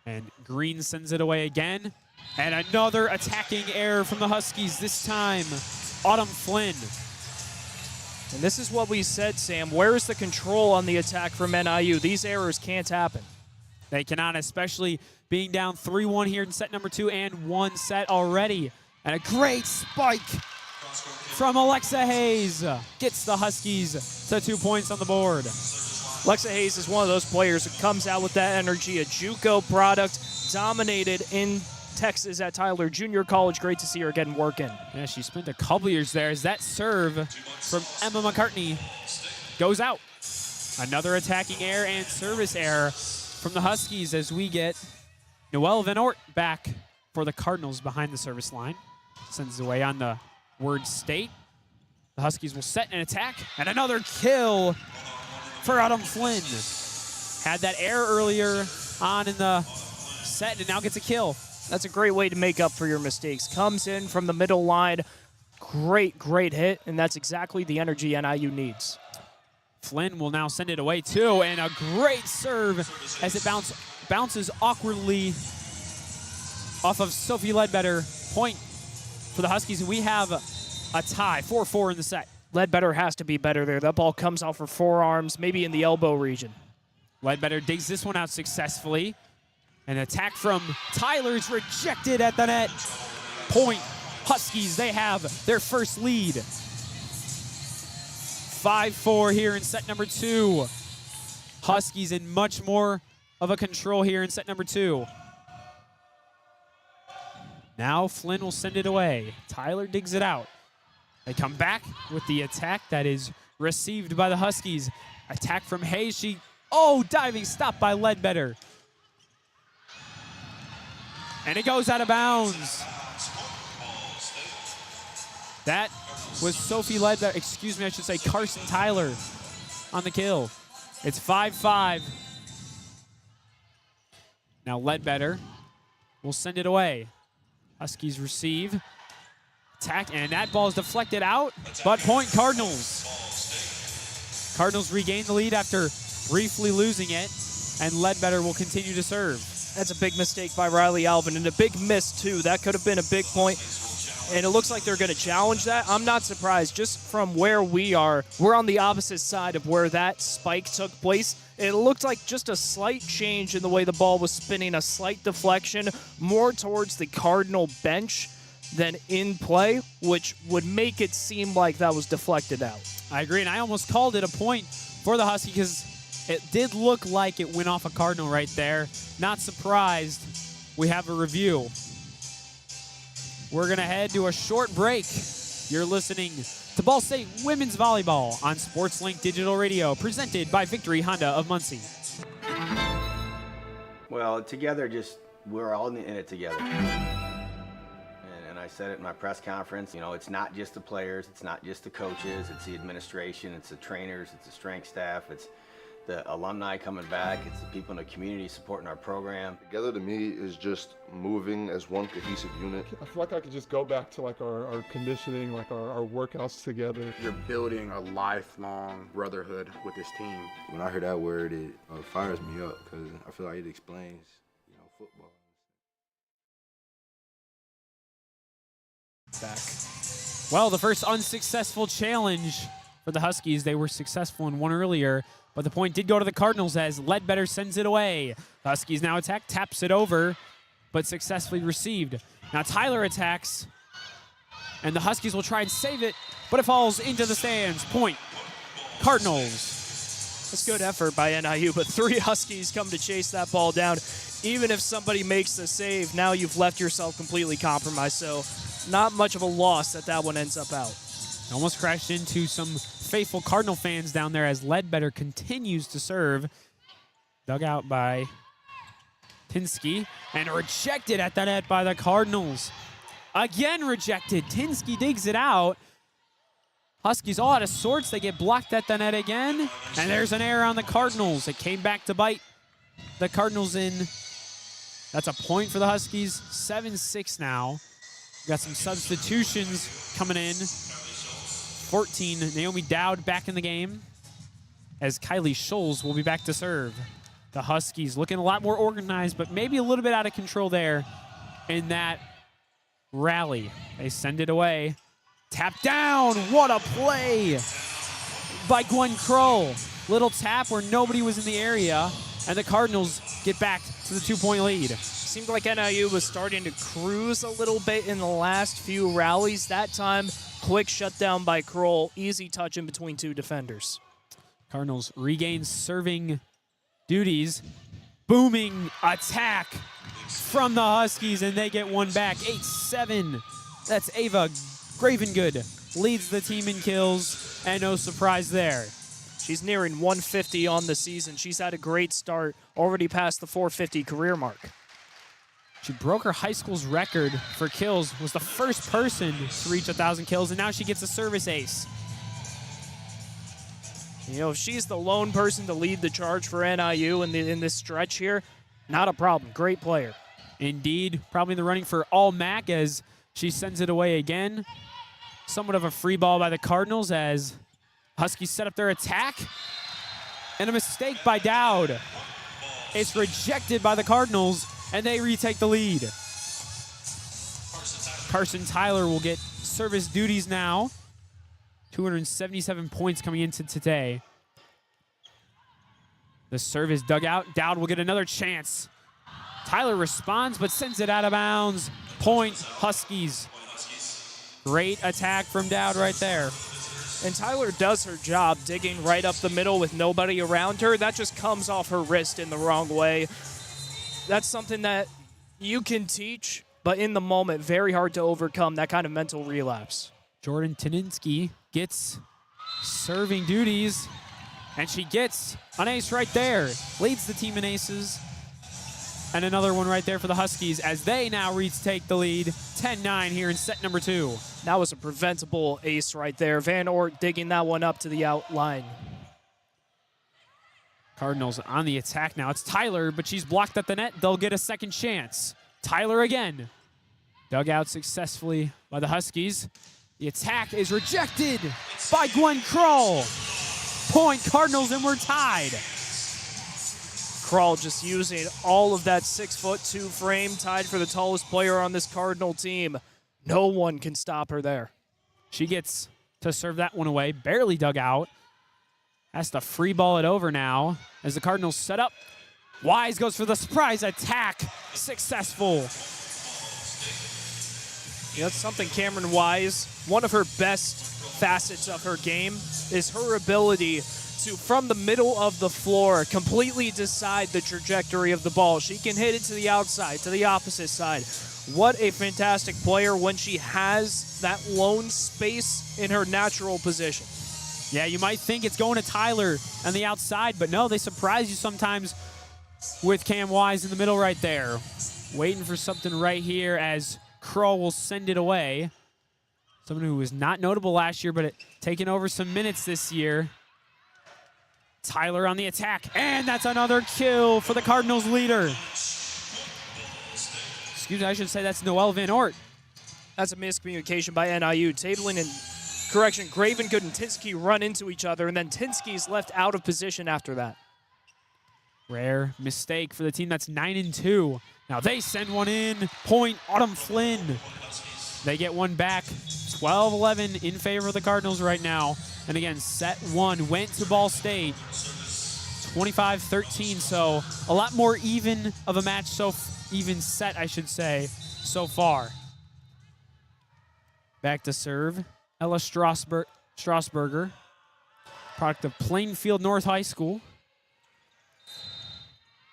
S3: And Green sends it away again. And another attacking error from the Huskies, this time Autumn Flynn.
S2: And this is what we said, Sam. Where is the control on the attack from NIU? These errors can't happen.
S3: They cannot, especially being down 3-1 here in set number two and one set already. And a great spike from Alexa Hayes gets the Huskies to 2 points on the board.
S2: Alexa Hayes is one of those players who comes out with that energy, a JUCO product, dominated in Texas at Tyler Junior College. Great to see her getting working.
S3: Yeah, she spent a couple years there as that serve from Emma McCartney goes out. Another attacking error and service error from the Huskies as we get Noelle Van Ort back for the Cardinals behind the service line. Sends it away on the word state. The Huskies will set an attack, and another kill for Autumn Flynn. Had that error earlier on in the set and now gets a kill.
S2: That's a great way to make up for your mistakes. Comes in from the middle line. Great, great hit, and that's exactly the energy NIU needs.
S3: Flynn will now send it away too, and a great serve as it bounces awkwardly off of Sophie Ledbetter. Point for the Huskies, and we have a tie, 4-4 in the set.
S2: Ledbetter has to be better there. That ball comes off her forearms, maybe in the elbow region.
S3: Ledbetter digs this one out successfully. An attack from Tyler's rejected at the net. Point, Huskies, they have their first lead. 5-4 here in set number 2. Huskies in much more of a control here in set number 2. Now Flynn will send it away. Tyler digs it out. They come back with the attack that is received by the Huskies. Attack from Hayes. Diving stop by Ledbetter. And it goes out of bounds. That was Sophie Ledbetter, I should say Carson Tyler on the kill. It's 5-5. Now Ledbetter will send it away. Huskies receive. Attack, and that ball is deflected out, but point Cardinals. Cardinals regain the lead after briefly losing it, and Ledbetter will continue to serve.
S2: That's a big mistake by Riley Alvin, and a big miss, too. That could have been a big point, and it looks like they're going to challenge that. I'm not surprised. Just from where we are, we're on the opposite side of where that spike took place. It looked like just a slight change in the way the ball was spinning, a slight deflection, more towards the Cardinal bench than in play, which would make it seem like that was deflected out.
S3: I agree, and I almost called it a point for the Huskies because it did look like it went off a Cardinal right there. Not surprised. We have a review. We're going to head to a short break. You're listening to Ball State Women's Volleyball on SportsLink Digital Radio, presented by Victory Honda of Muncie.
S6: Well, together, we're all in it together. And I said it in my press conference, it's not just the players, it's not just the coaches, it's the administration, it's the trainers, it's the strength staff, it's the alumni coming back, it's the people in the community supporting our program.
S7: Together to me is just moving as one cohesive unit.
S8: I feel like I could just go back to like our conditioning, like our workouts together.
S9: You're building a lifelong brotherhood with this team.
S10: When I hear that word, it fires me up because I feel like it explains, football.
S3: Back. Well, the first unsuccessful challenge for the Huskies. They were successful in one earlier, but the point did go to the Cardinals as Ledbetter sends it away. The Huskies now attack, taps it over, but successfully received. Now Tyler attacks, and the Huskies will try and save it, but it falls into the stands. Point, Cardinals.
S2: That's good effort by NIU, but 3 Huskies come to chase that ball down. Even if somebody makes the save, now you've left yourself completely compromised, so not much of a loss that one ends up out.
S3: Almost crashed into some faithful Cardinal fans down there as Ledbetter continues to serve. Dug out by Tinsky and rejected at the net by the Cardinals. Again rejected. Tinsky digs it out. Huskies all out of sorts. They get blocked at the net again. And there's an error on the Cardinals. It came back to bite the Cardinals in. That's a point for the Huskies. 7-6 now. Got some substitutions coming in. 14, Naomi Dowd back in the game as Kylie Scholes will be back to serve. The Huskies looking a lot more organized, but maybe a little bit out of control there in that rally. They send it away. Tap down. What a play by Gwen Kroll. Little tap where nobody was in the area, and the Cardinals get back to the 2-point lead.
S2: Seemed like NIU was starting to cruise a little bit in the last few rallies. That time, quick shutdown by Kroll. Easy touch in between 2 defenders.
S3: Cardinals regain serving duties. Booming attack from the Huskies, and they get one back. 8-7. That's Ava Gravengood leads the team in kills, and no surprise there.
S2: She's nearing 150 on the season. She's had a great start, already past the 450 career mark.
S3: She broke her high school's record for kills, was the first person to reach 1,000 kills, and now she gets a service ace.
S2: You know, if she's the lone person to lead the charge for NIU in this stretch here, not a problem. Great player.
S3: Indeed, probably in the running for All-MAC as she sends it away again. Somewhat of a free ball by the Cardinals as Huskies set up their attack. And a mistake by Dowd. It's rejected by the Cardinals, and they retake the lead. Carson Tyler will get service duties now. 277 points coming into today. The service dug out. Dowd will get another chance. Tyler responds, but sends it out of bounds. Point Huskies. Great attack from Dowd right there.
S2: And Tyler does her job, digging right up the middle with nobody around her. That just comes off her wrist in the wrong way. That's something that you can teach, but in the moment, very hard to overcome that kind of mental relapse.
S3: Jordan Tininsky gets serving duties, and she gets an ace right there. Leads the team in aces. And another one right there for the Huskies as they now retake the lead. 10-9 here in set number 2.
S2: That was a preventable ace right there. Van Ort digging that one up to the outline.
S3: Cardinals on the attack now. It's Tyler, but she's blocked at the net. They'll get a second chance. Tyler again. Dug out successfully by the Huskies. The attack is rejected by Gwen Kroll. Point Cardinals, and we're tied.
S2: Kroll just using all of that 6'2" frame, tied for the tallest player on this Cardinal team. No one can stop her there.
S3: She gets to serve that one away. Barely dug out. Has to free ball it over now as the Cardinals set up. Wise goes for the surprise attack. Successful.
S2: You know, that's something Cameron Wise, one of her best facets of her game is her ability to, from the middle of the floor, completely decide the trajectory of the ball. She can hit it to the outside, to the opposite side. What a fantastic player when she has that lone space in her natural position.
S3: Yeah, you might think it's going to Tyler on the outside, but no, they surprise you sometimes with Cam Wise in the middle right there. Waiting for something right here as Kroll will send it away. Someone who was not notable last year, but taking over some minutes this year. Tyler on the attack, and that's another kill for the Cardinals leader. Excuse me, I should say that's Noelle Van Ort.
S2: That's a miscommunication by NIU. Tabling and, correction, Gravengood and Tinsky run into each other, and then Tinsky's left out of position after that.
S3: Rare mistake for the team that's 9-2. Now they send one in. Point Autumn Flynn. They get one back. 12-11 in favor of the Cardinals right now. And again, set 1 went to Ball State. 25-13, so a lot more even of a match, even set, I should say, so far. Back to serve. Ella Strasburger, product of Plainfield North High School.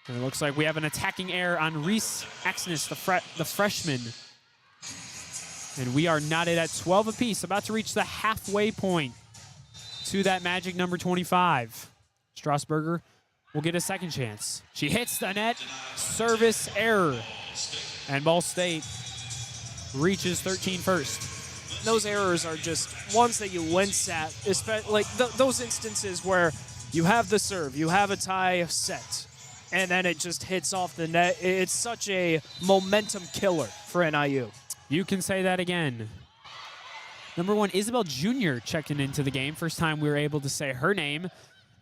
S3: And it looks like we have an attacking error on Reese Axness, the freshman. And we are knotted at 12 apiece, about to reach the halfway point to that magic number 25. Strasburger will get a second chance. She hits the net, service error. And Ball State reaches 13 first.
S2: Those errors are just ones that you wince at, like those instances where you have the serve, you have a tie set, and then it just hits off the net. It's such a momentum killer for NIU.
S3: You can say that again. Number 1, Isabel Jr. checking into the game. First time we were able to say her name.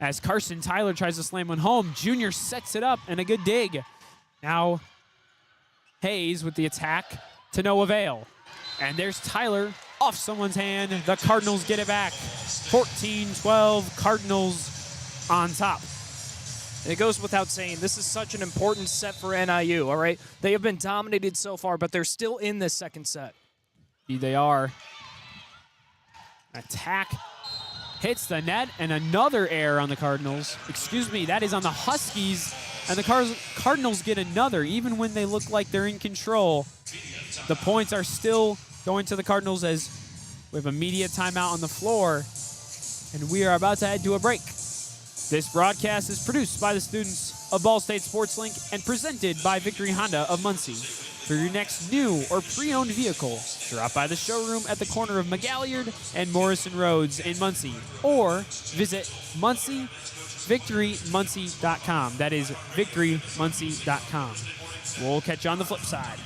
S3: As Carson Tyler tries to slam one home, Jr. sets it up and a good dig. Now Hayes with the attack to no avail. And there's Tyler off someone's hand. The Cardinals get it back. 14-12, Cardinals on top.
S2: It goes without saying, this is such an important set for NIU, all right? They have been dominated so far, but they're still in this second set.
S3: Indeed they are. Attack hits the net, and another error on the Cardinals. Excuse me, that is on the Huskies. And the Cardinals get another, even when they look like they're in control. The points are still going to the Cardinals as we have a media timeout on the floor, and we are about to head to a break. This broadcast is produced by the students of Ball State Sports Link and presented by Victory Honda of Muncie. For your next new or pre-owned vehicle, drop by the showroom at the corner of McGalliard and Morrison Roads in Muncie, or visit victorymuncie.com. That is victorymuncie.com. We'll catch you on the flip side.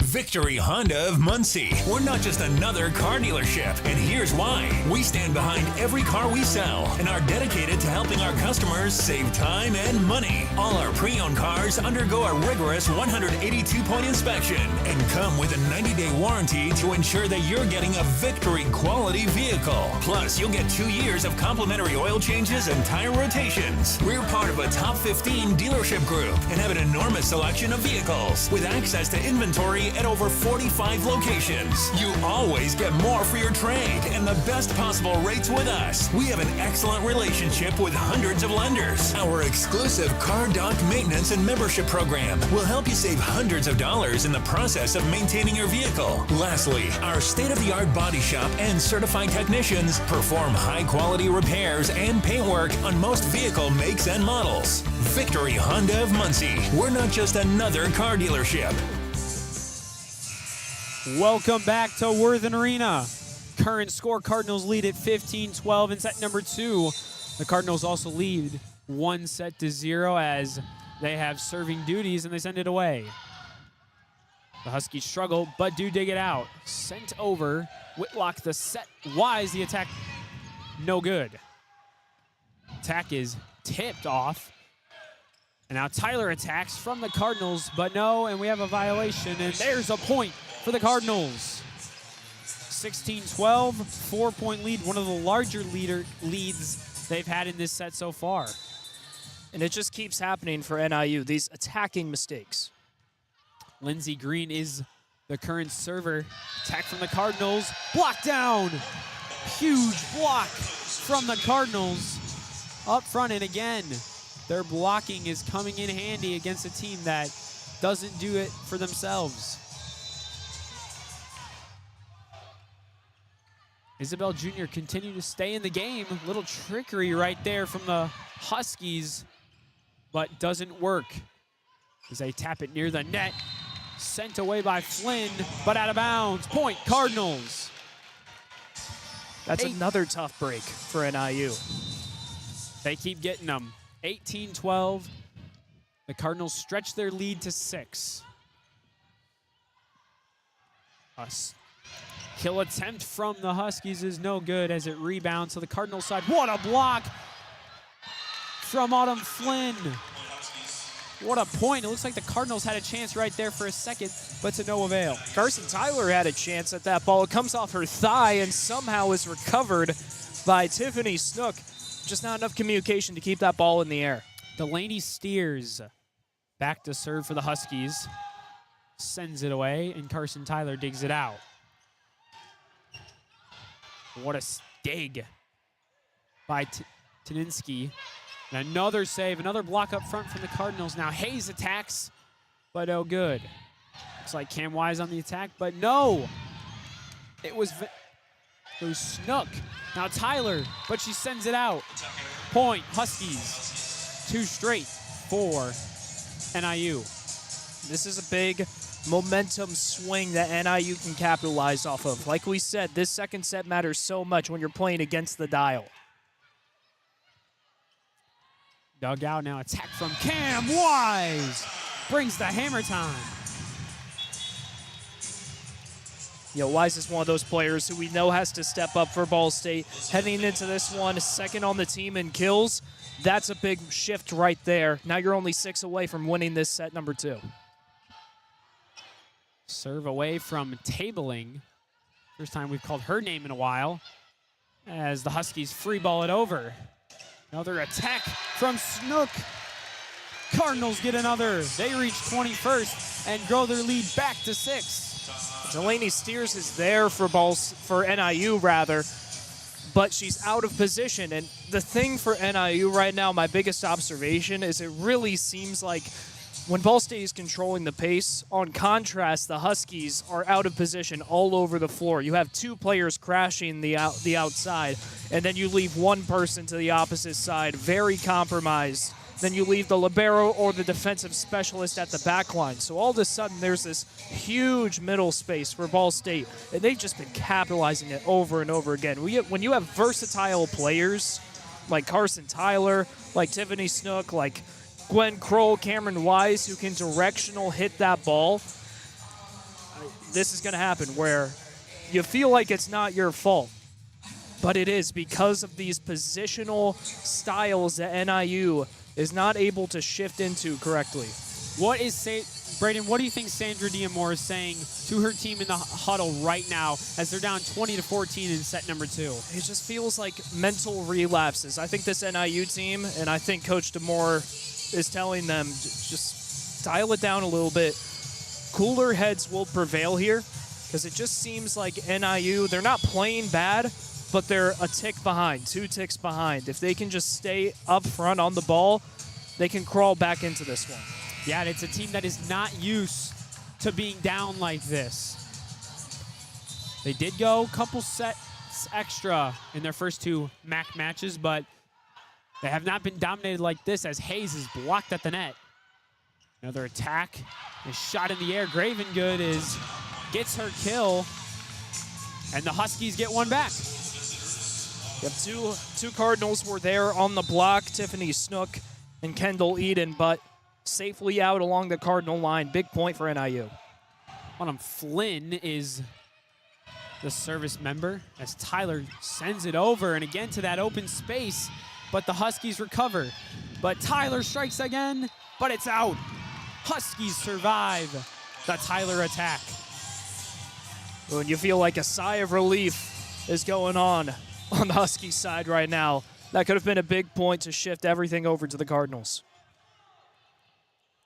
S4: Victory Honda of Muncie. We're not just another car dealership, and here's why. We stand behind every car we sell and are dedicated to helping our customers save time and money. All our pre-owned cars undergo a rigorous 182-point inspection and come with a 90-day warranty to ensure that you're getting a Victory quality vehicle. Plus, you'll get 2 years of complimentary oil changes and tire rotations. We're part of a top 15 dealership group and have an enormous selection of vehicles with access to inventory at over 45 locations. You always get more for your trade and the best possible rates with us. We have an excellent relationship with hundreds of lenders. Our exclusive Car Doc maintenance and membership program will help you save hundreds of dollars in the process of maintaining your vehicle. Lastly, our state-of-the-art body shop and certified technicians perform high-quality repairs and paint work on most vehicle makes and models. Victory Honda of Muncie. We're not just another car dealership.
S3: Welcome back to Worthen Arena. Current score, Cardinals lead at 15-12 in set number 2. The Cardinals also lead 1-0 as they have serving duties and they send it away. The Huskies struggle but do dig it out. Sent over. Whitlock the set. Wise the attack. No good. Attack is tipped off. And now Tyler attacks from the Cardinals, but no, and we have a violation, and there's a point for the Cardinals. 16-12, 4-point lead, one of the larger leads they've had in this set so far.
S2: And it just keeps happening for NIU, these attacking mistakes.
S3: Lindsey Green is the current server. Attack from the Cardinals, block down. Huge block from the Cardinals up front, and again, their blocking is coming in handy against a team that doesn't do it for themselves. Isabel Jr. continue to stay in the game. Little trickery right there from the Huskies, but doesn't work as they tap it near the net. Sent away by Flynn, but out of bounds. Point, Cardinals.
S2: That's another tough break for NIU.
S3: They keep getting them. 18-12. The Cardinals stretch their lead to 6. A kill attempt from the Huskies is no good as it rebounds to the Cardinals side. What a block from Autumn Flynn. What a point. It looks like the Cardinals had a chance right there for a second, but to no avail.
S2: Carson Tyler had a chance at that ball. It comes off her thigh and somehow is recovered by Tiffany Snook. Just not enough communication to keep that ball in the air.
S3: Delaney Steers back to serve for the Huskies. Sends it away, and Carson Tyler digs it out. What a dig by Taninsky. And another save, another block up front from the Cardinals. Now Hayes attacks, but no good. Looks like Cam Wise on the attack, but no. It was Snook. Now Tyler, but she sends it out. Point, Huskies. 2 straight for NIU.
S2: This is a big momentum swing that NIU can capitalize off of. Like we said, this second set matters so much when you're playing against the dial.
S3: Dug out now, attack from Cam Wise. Brings the hammer time.
S2: Wise is one of those players who we know has to step up for Ball State. Heading into this one, second on the team in kills. That's a big shift right there. Now you're only 6 away from winning this set number 2.
S3: Serve away from tabling. First time we've called her name in a while. As the Huskies free ball it over. Another attack from Snook. Cardinals get another. They reach 21st and grow their lead back to 6.
S2: Delaney Steers is there for NIU, but she's out of position. And the thing for NIU right now, my biggest observation is it really seems like when Ball State is controlling the pace, on contrast, the Huskies are out of position all over the floor. You have two players crashing the outside, and then you leave one person to the opposite side, very compromised. Then you leave the libero or the defensive specialist at the back line. So all of a sudden, there's this huge middle space for Ball State, and they've just been capitalizing it over and over again. When you have versatile players like Carson Tyler, like Tiffany Snook, like Gwen Kroll, Cameron Wise, who can directional hit that ball, this is going to happen where you feel like it's not your fault. But it is because of these positional styles that NIU is not able to shift into correctly.
S3: Brayden, what do you think Sandra Diamore is saying to her team in the huddle right now as they're down 20-14 in set number 2?
S2: It just feels like mental relapses. I think this NIU team, and I think Coach Diamore is telling them, just dial it down a little bit. Cooler heads will prevail here because it just seems like NIU, they're not playing bad, but they're a tick behind, 2 ticks behind. If they can just stay up front on the ball, they can crawl back into this one.
S3: Yeah, and it's a team that is not used to being down like this. They did go a couple sets extra in their first 2 MAC matches, but they have not been dominated like this as Hayes is blocked at the net. Another attack, a shot in the air. Gravengood gets her kill, and the Huskies get one back.
S2: Yep, two Cardinals were there on the block, Tiffany Snook and Kendall Eden, but safely out along the Cardinal line. Big point for NIU.
S3: Flynn is the service member as Tyler sends it over and again to that open space, but the Huskies recover. But Tyler strikes again, but it's out. Huskies survive the Tyler attack.
S2: When you feel like a sigh of relief is going on the Huskies side right now, that could have been a big point to shift everything over to the Cardinals.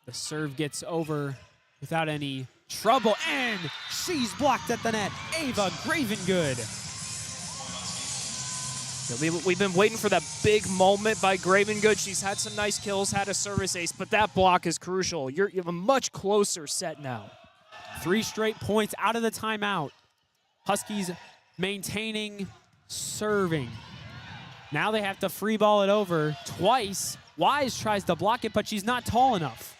S3: The serve gets over without any trouble, and she's blocked at the net. Ava Gravengood.
S2: We've been waiting for that big moment by Gravengood. She's had some nice kills, had a service ace, but that block is crucial. You have a much closer set now.
S3: 3 straight points out of the timeout. Huskies maintaining serving. Now they have to free ball it over twice. Wise tries to block it, but she's not tall enough.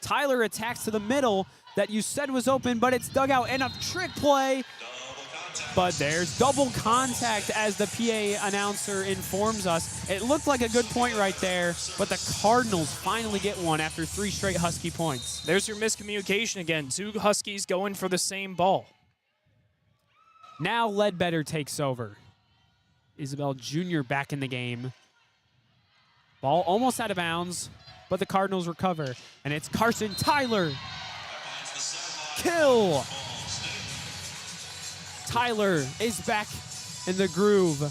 S3: Tyler attacks to the middle that you said was open, but it's dug out, and a trick play. But there's double contact as the PA announcer informs us. It looked like a good point right there, but the Cardinals finally get one after 3 straight Husky points.
S2: There's your miscommunication again. 2 Huskies going for the same ball.
S3: Now Ledbetter takes over. Isabel Jr. back in the game. Ball almost out of bounds, but the Cardinals recover. And it's Carson Tyler. Kill! Tyler is back in the groove,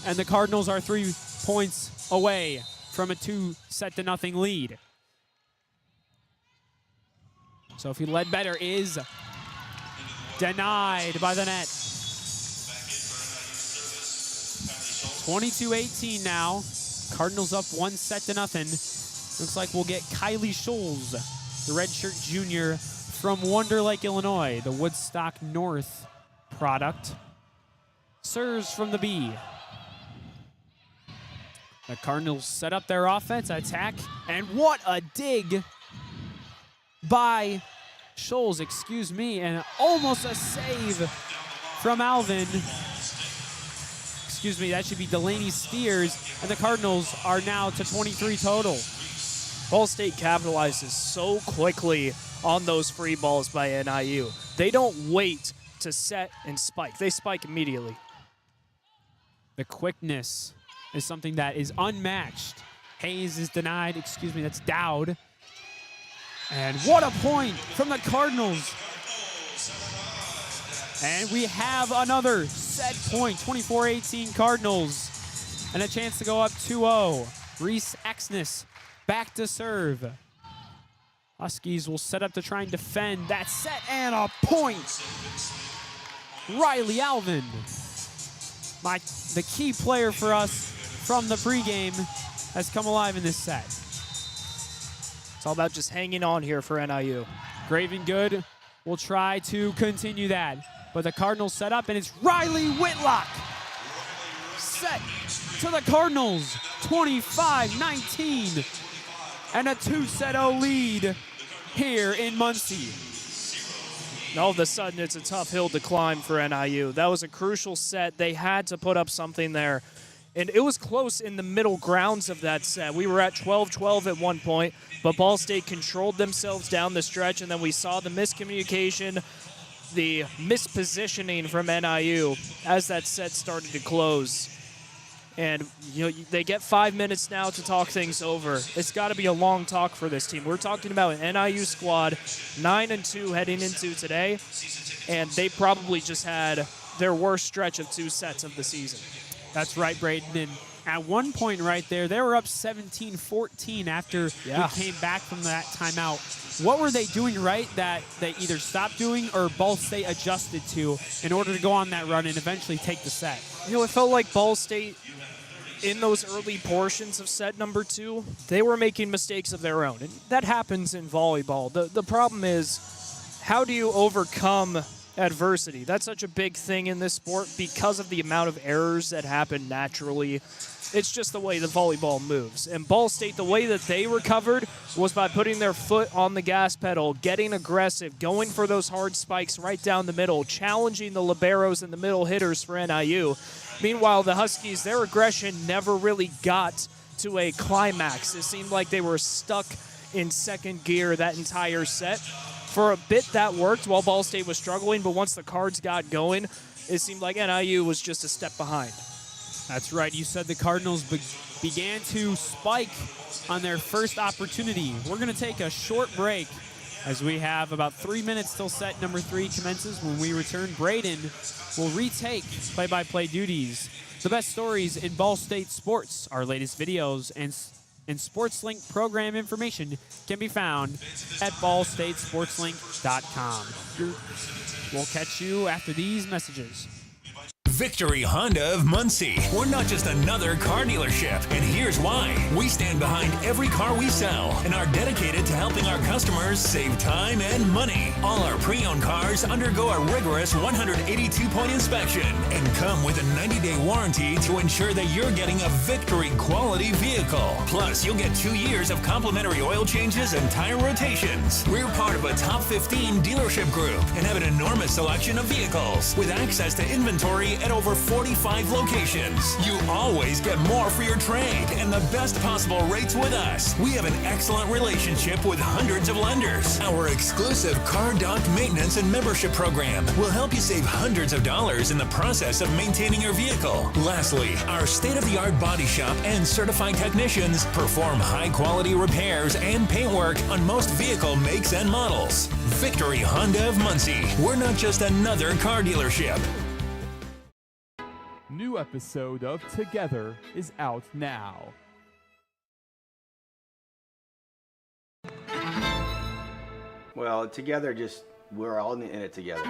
S3: and the Cardinals are 3 points away from a 2-0 lead. Sophie Ledbetter is denied by the net. 22-18 now. Cardinals up 1-0. Looks like we'll get Kylie Scholes, the redshirt junior from Wonder Lake, Illinois, the Woodstock North product. Serves from the B. The Cardinals set up their offense, attack, and what a dig by Scholes, and almost a save from Alvin. That should be Delaney Steers, and the Cardinals are now to 23 total.
S2: Ball State capitalizes so quickly on those free balls by NIU. They don't wait to set and spike. They spike immediately.
S3: The quickness is something that is unmatched. Hayes is denied. That's Dowd. And what a point from the Cardinals. And we have another set point, 24-18 Cardinals. And a chance to go up 2-0. Reese Exness back to serve. Huskies will set up to try and defend that set, and a point. Riley Alvin. The key player for us from the pregame has come alive in this set.
S2: It's all about just hanging on here for NIU.
S3: Graven Good will try to continue that. But the Cardinals set up, and it's Riley Whitlock. Set to the Cardinals, 25-19. And a 2-0 lead here in Muncie.
S2: All of a sudden, it's a tough hill to climb for NIU. That was a crucial set. They had to put up something there. And it was close in the middle grounds of that set. We were at 12-12 at one point, but Ball State controlled themselves down the stretch, and then we saw the miscommunication, the mispositioning from NIU as that set started to close. And they get 5 minutes now to talk things over. It's got to be a long talk for this team. We're talking about an NIU squad 9-2 heading into today, and they probably just had their worst stretch of 2 sets of the season.
S3: That's right, Brayden. And at one point right there, they were up 17-14 after we came back from that timeout. What were they doing right that they either stopped doing or Ball State adjusted to in order to go on that run and eventually take the set?
S2: It felt like Ball State, in those early portions of set number 2, they were making mistakes of their own. And that happens in volleyball. The problem is, how do you overcome adversity? That's such a big thing in this sport because of the amount of errors that happen naturally. It's just the way the volleyball moves. And Ball State, the way that they recovered was by putting their foot on the gas pedal, getting aggressive, going for those hard spikes right down the middle, challenging the liberos and the middle hitters for NIU. Meanwhile, the Huskies, their aggression never really got to a climax. It seemed like they were stuck in second gear that entire set. For a bit, that worked while Ball State was struggling, but once the cards got going, it seemed like NIU was just a step behind.
S3: That's right. You said the Cardinals began to spike on their first opportunity. We're going to take a short break as we have about 3 minutes till set number 3 commences. When we return, Brayden will retake play-by-play duties. The best stories in Ball State sports, our latest videos, and SportsLink program information can be found at ballstatesportslink.com. We'll catch you after these messages.
S4: Victory Honda of Muncie. We're not just another car dealership, and here's why. We stand behind every car we sell and are dedicated to helping our customers save time and money. All our pre-owned cars undergo a rigorous 182-point inspection and come with a 90-day warranty to ensure that you're getting a Victory quality vehicle. Plus, you'll get 2 years of complimentary oil changes and tire rotations. We're part of a top 15 dealership group and have an enormous selection of vehicles with access to inventory at over 45 locations. You always get more for your trade and the best possible rates with us. We have an excellent relationship with hundreds of lenders. Our exclusive Car Doc maintenance and membership program will help you save hundreds of dollars in the process of maintaining your vehicle. Lastly, our state-of-the-art body shop and certified technicians perform high-quality repairs and paintwork on most vehicle makes and models. Victory Honda of Muncie. We're not just another car dealership.
S11: New episode of Together is out now.
S6: Well, together, we're all in it together.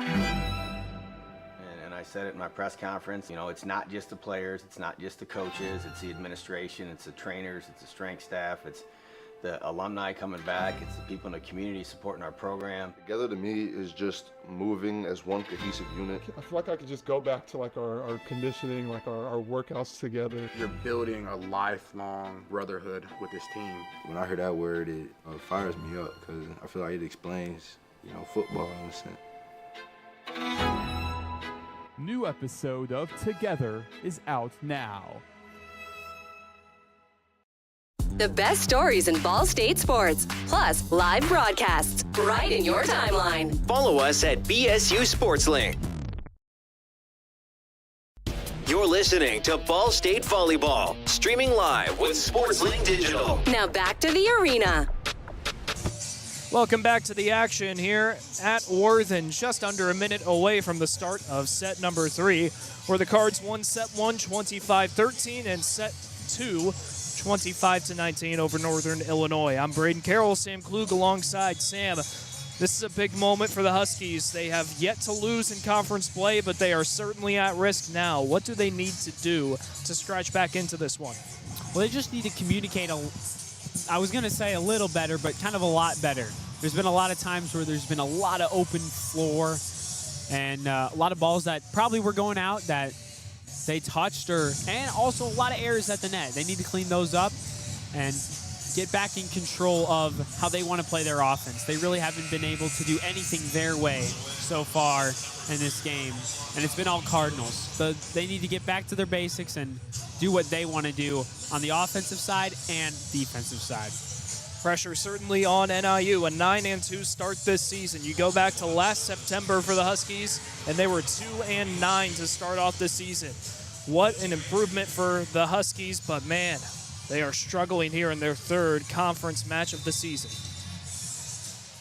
S6: And I said it in my press conference, it's not just the players, it's not just the coaches, it's the administration, it's the trainers, it's the strength staff, it's the alumni coming back, it's the people in the community supporting our program.
S7: Together to me is just moving as one cohesive unit.
S8: I feel like I could just go back to our conditioning, our workouts together.
S9: You're building a lifelong brotherhood with this team.
S10: When I hear that word, it fires me up because I feel like it explains, football in a sense.
S11: New episode of Together is out now.
S12: The best stories in Ball State sports, plus live broadcasts right in your timeline.
S5: Follow us at BSU SportsLink. You're listening to Ball State Volleyball, streaming live with SportsLink Digital.
S12: Now back to the arena.
S2: Welcome back to the action here at Worthen, just under a minute away from the start of set number 3, where the Cards won set 1 25-13 and set 2 25-19 over Northern Illinois. I'm Brayden Carroll, Sam Klug alongside Sam. This is a big moment for the Huskies. They have yet to lose in conference play, but they are certainly at risk now. What do they need to do to stretch back into this one?
S3: Well, they just need to communicate, I was going to say a little better, but kind of a lot better. There's been a lot of times where there's been a lot of open floor and a lot of balls that probably were going out that they touched, and also a lot of errors at the net. They need to clean those up and get back in control of how they want to play their offense. They really haven't been able to do anything their way so far in this game, and it's been all Cardinals. So they need to get back to their basics and do what they want to do on the offensive side and defensive side.
S2: Pressure certainly on NIU, a 9-2 start this season. You go back to last September for the Huskies, and they were 2-9 to start off the season. What an improvement for the Huskies, but man, they are struggling here in their third conference match of the season.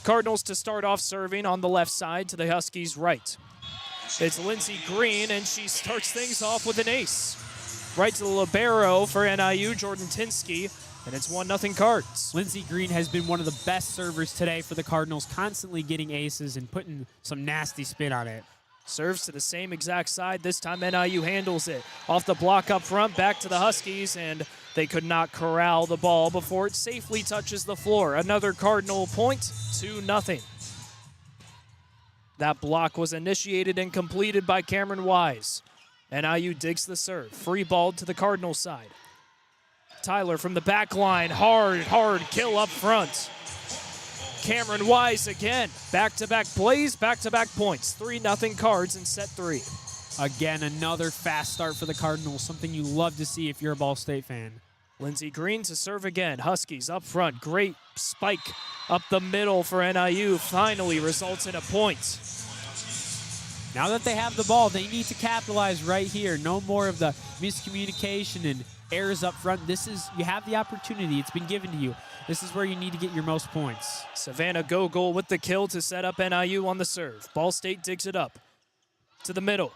S2: Cardinals to start off serving on the left side to the Huskies' right. It's Lindsey Green, and she starts things off with an ace. Right to the libero for NIU, Jordan Tinsky, and it's 1-0 Cards.
S3: Lindsey Green has been one of the best servers today for the Cardinals, constantly getting aces and putting some nasty spin on it.
S2: Serves to the same exact side. This time NIU handles it. Off the block up front, back to the Huskies, and they could not corral the ball before it safely touches the floor. Another Cardinal point, 2-0. That block was initiated and completed by Cameron Wise. NIU digs the serve. Free ball to the Cardinal side. Tyler from the back line. Hard kill up front. Cameron Wise again. Back-to-back plays, back-to-back points. 3-0 Cards in set 3.
S3: Again, another fast start for the Cardinals, something you love to see if you're a Ball State fan.
S2: Lindsey Green to serve again. Huskies up front. Great spike up the middle for NIU. Finally results in a point.
S3: Now that they have the ball, they need to capitalize right here. No more of the miscommunication and errors up front. You have the opportunity. It's been given to you. This is where you need to get your most points.
S2: Savannah Gogol with the kill to set up NIU on the serve. Ball State digs it up to the middle.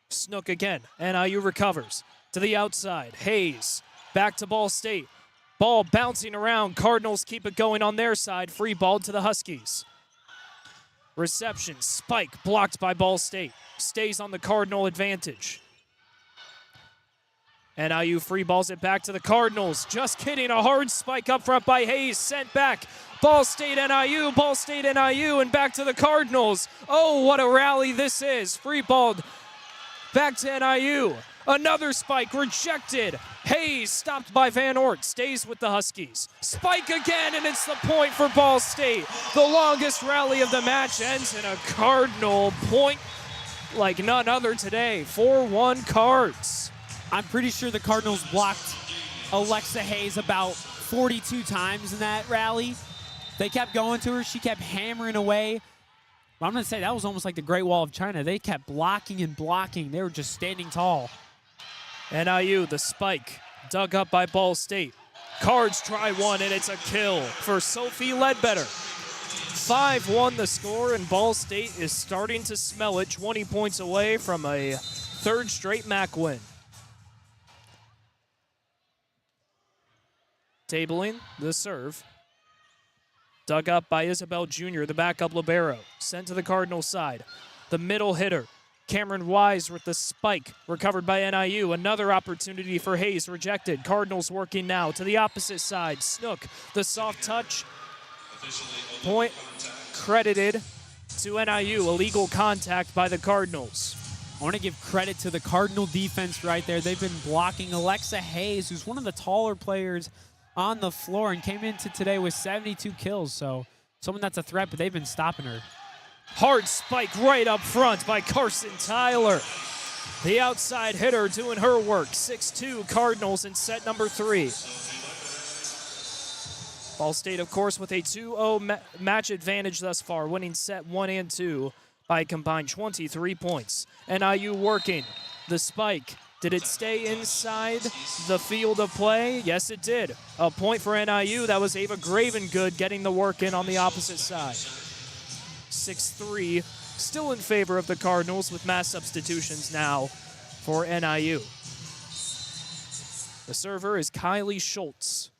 S2: Snook again. NIU recovers to the outside. Hayes back to Ball State. Ball bouncing around. Cardinals keep it going on their side. Free ball to the Huskies. Reception, spike, blocked by Ball State. Stays on the Cardinal advantage. NIU free balls it back to the Cardinals. Just kidding, a hard spike up front by Hayes, sent back. Ball State NIU, and back to the Cardinals. Oh, what a rally this is. Free balled back to NIU. Another spike, rejected. Hayes stopped by Van Ort, stays with the Huskies. Spike again, and it's the point for Ball State. The longest rally of the match ends in a Cardinal point like none other today. 4-1 Cards.
S3: I'm pretty sure the Cardinals blocked Alexa Hayes about 42 times in that rally. They kept going to her. She kept hammering away. I'm going to say that was almost like the Great Wall of China. They kept blocking and blocking. They were just standing tall.
S2: NIU, the spike, dug up by Ball State. Cards try one, and it's a kill for Sophie Ledbetter. 5-1 the score, and Ball State is starting to smell it, 20 points away from a third straight MAC win. Tabling the serve. Dug up by Isabel Jr., the backup libero. Sent to the Cardinal side. The middle hitter, Cameron Wise with the spike, recovered by NIU. Another opportunity for Hayes, rejected. Cardinals working now to the opposite side. Snook, the soft touch. Point credited to NIU. Illegal contact by the Cardinals.
S3: I want to give credit to the Cardinal defense right there. They've been blocking Alexa Hayes, who's one of the taller players on the floor and came into today with 72 kills. So someone that's a threat, but they've been stopping her.
S2: Hard spike right up front by Carson Tyler. The outside hitter doing her work. 6-2 Cardinals in set number 3. Ball State, of course, with a 2-0 match advantage thus far, winning set 1 and 2 by a combined 23 points. NIU working the spike. Did it stay inside the field of play? Yes, it did. A point for NIU. That was Ava Gravengood getting the work in on the opposite side. 6-3, still in favor of the Cardinals with mass substitutions now for NIU. The server is Kylie Schultz,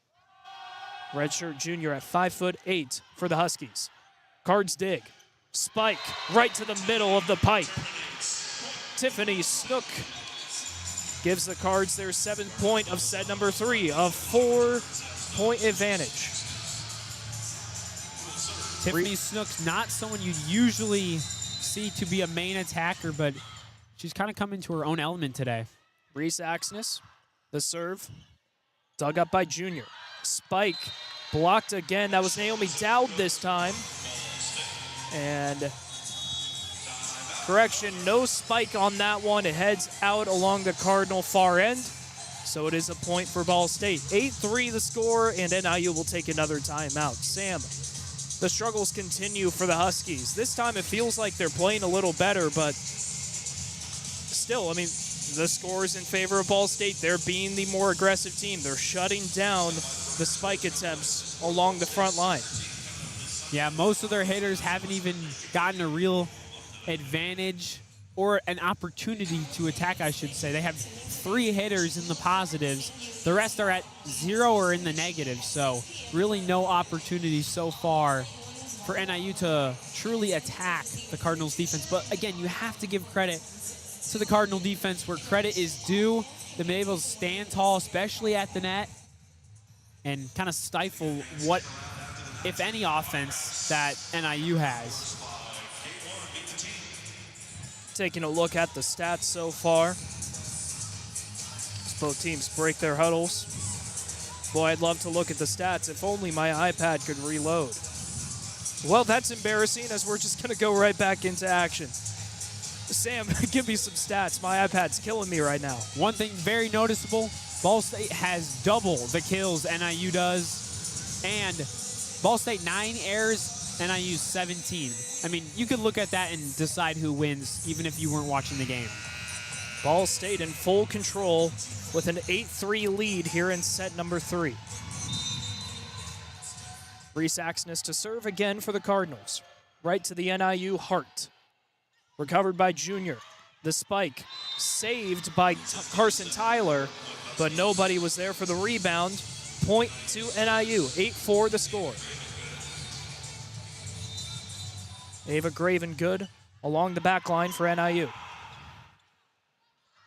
S2: redshirt junior at 5'8" for the Huskies. Cards dig. Spike right to the middle of the pipe. Tiffany Snook gives the Cards their 7th point of set number 3, a 4-point advantage.
S3: Tiffany Snook's not someone you'd usually see to be a main attacker, but she's kind of come into her own element today.
S2: Reese Axness, the serve, dug up by Junior. Spike blocked again. That was Naomi Dowd this time. And correction, no spike on that one. It heads out along the Cardinal far end. So it is a point for Ball State. 8-3 the score, and NIU will take another timeout. Sam, the struggles continue for the Huskies. This time it feels like they're playing a little better, but still, I mean, the score is in favor of Ball State. They're being the more aggressive team. They're shutting down the spike attempts along the front line.
S3: Yeah, most of their hitters haven't even gotten a real advantage or an opportunity to attack, I should say. They have 3 hitters in the positives. The rest are at 0 or in the negatives, so really no opportunity so far for NIU to truly attack the Cardinals defense. But again, you have to give credit to the Cardinal defense where credit is due. They've been able to stand tall, especially at the net, and kind of stifle what, if any, offense that NIU has.
S2: Taking a look at the stats so far. As both teams break their huddles. Boy, I'd love to look at the stats. If only my iPad could reload. Well, that's embarrassing as we're just going to go right back into action. Sam, give me some stats. My iPad's killing me right now.
S3: One thing very noticeable, Ball State has double the kills NIU does. And Ball State 9 errors, NIU 17. I mean, you could look at that and decide who wins, even if you weren't watching the game.
S2: Ball State in full control with an 8-3 lead here in set number 3. Reese Axness to serve again for the Cardinals. Right to the NIU heart. Recovered by Junior. The spike saved by Carson Tyler, but nobody was there for the rebound. Point to NIU. 8-4 the score. Ava Graven good along the back line for NIU.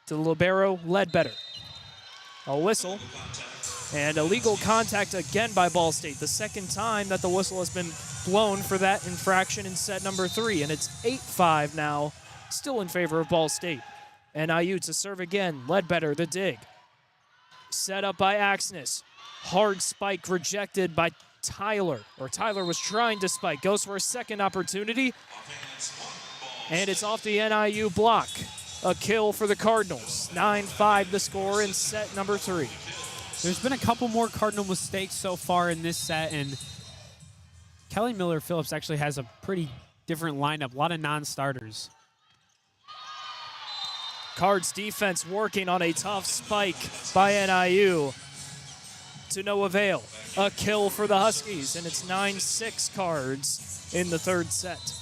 S2: To the libero, Ledbetter. A whistle. And illegal contact again by Ball State. The second time that the whistle has been blown for that infraction in set number 3. And it's 8-5 now, still in favor of Ball State. NIU to serve again. Ledbetter, the dig. Set up by Axness. Hard spike rejected by Tyler. Or Tyler was trying to spike. Goes for a second opportunity. And it's off the NIU block. A kill for the Cardinals. 9-5 the score in set number 3.
S3: There's been a couple more Cardinal mistakes so far in this set, and Kelly Miller-Phillips actually has a pretty different lineup, a lot of non-starters.
S2: Cards defense working on a tough spike by NIU to no avail. A kill for the Huskies, and it's 9-6 Cards in the 3rd set.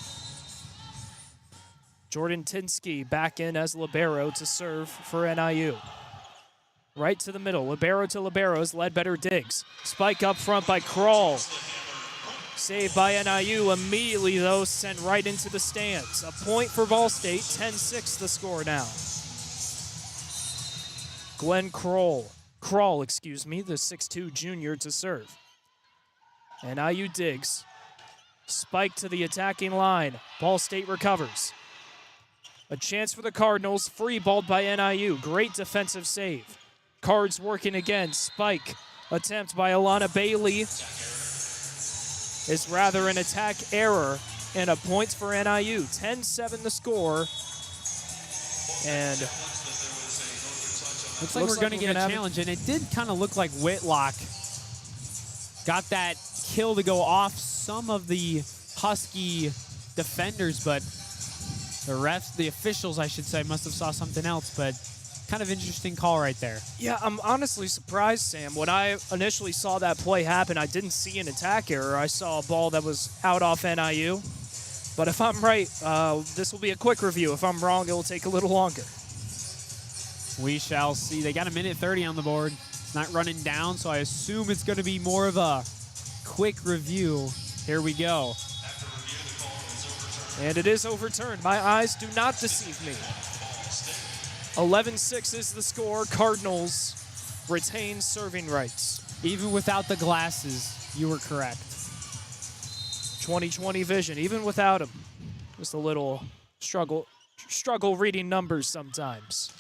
S2: Jordan Tinsky back in as libero to serve for NIU. Right to the middle, libero to liberos, Ledbetter digs. Spike up front by Carroll. Saved by NIU, immediately though sent right into the stands. A point for Ball State, 10-6 the score now. Glenn Kroll, the 6'2 junior to serve. NIU digs. Spike to the attacking line. Ball State recovers. A chance for the Cardinals, free balled by NIU. Great defensive save. Cards working again. Spike attempt by Alana Bailey is rather an attack error and a point for NIU. 10-7 the score. And
S3: looks like we're going to get a challenge, and it did kind of look like Whitlock got that kill to go off some of the Husky defenders, but the refs, the officials, I should say, must have saw something else, but kind of interesting call right there.
S2: Yeah, I'm honestly surprised, Sam. When I initially saw that play happen, I didn't see an attack error. I saw a ball that was out off NIU. But if I'm right, this will be a quick review. If I'm wrong, it will take a little longer.
S3: We shall see. They got a minute 30 on the board. It's not running down, so I assume it's going to be more of a quick review. Here we go.
S2: And it is overturned. My eyes do not deceive me. 11-6 is the score. Cardinals retain serving rights.
S3: Even without the glasses, you were correct.
S2: 20/20 vision, even without them. Just a little struggle reading numbers sometimes.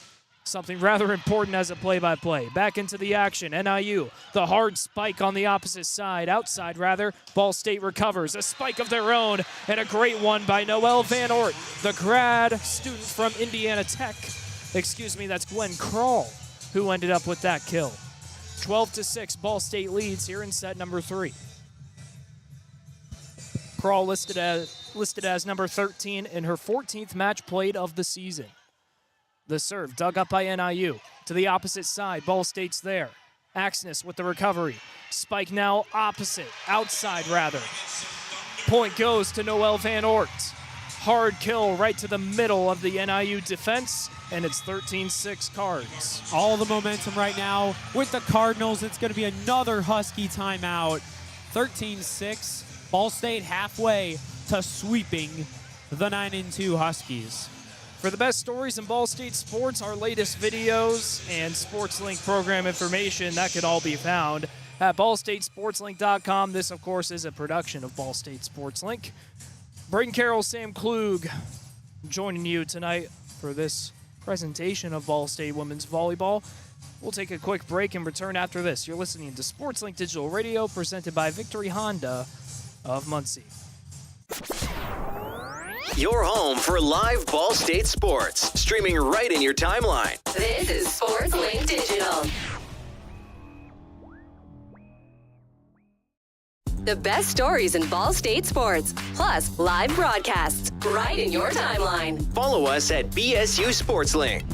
S2: Something rather important as a play-by-play. Back into the action, NIU. The hard spike on the opposite side, outside rather. Ball State recovers. A spike of their own, and a great one by Noelle Van Ort, the grad student from Indiana Tech. Excuse me, that's Gwen Carroll, who ended up with that kill. 12-6, Ball State leads here in set number 3. Carroll listed as number 13 in her 14th match played of the season. The serve dug up by NIU. To the opposite side, Ball State's there. Axness with the recovery. Spike now opposite, outside rather. Point goes to Noelle Van Ort. Hard kill right to the middle of the NIU defense, and it's 13-6 Cards.
S3: All the momentum right now with the Cardinals. It's going to be another Husky timeout. 13-6. Ball State halfway to sweeping the 9-2 Huskies.
S2: For the best stories in Ball State sports, our latest videos, and SportsLink program information, that could all be found at ballstatesportslink.com. This, of course, is a production of Ball State SportsLink. Brayden, Carroll, Sam Klug joining you tonight for this presentation of Ball State women's volleyball. We'll take a quick break and return after this. You're listening to SportsLink Digital Radio, presented by Victory Honda of Muncie.
S5: Your home for live Ball State sports, streaming right in your timeline.
S12: This is SportsLink Digital. The best stories in Ball State sports, plus live broadcasts, right in your timeline.
S5: Follow us at BSU SportsLink.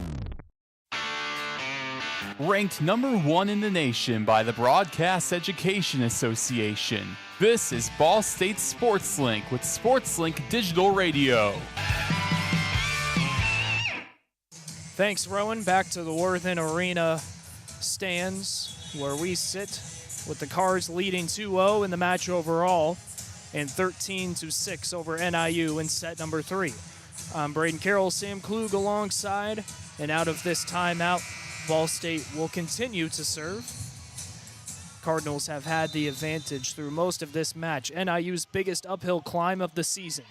S11: Ranked number 1 in the nation by the Broadcast Education Association. This is Ball State SportsLink with SportsLink Digital Radio.
S2: Thanks, Rowan. Back to the Worthen Arena stands where we sit with the Cards leading 2-0 in the match overall and 13-6 over NIU in set number 3. I'm Brayden Carroll, Sam Klug alongside, and out of this timeout, Ball State will continue to serve. Cardinals have had the advantage through most of this match. NIU's biggest uphill climb of the season.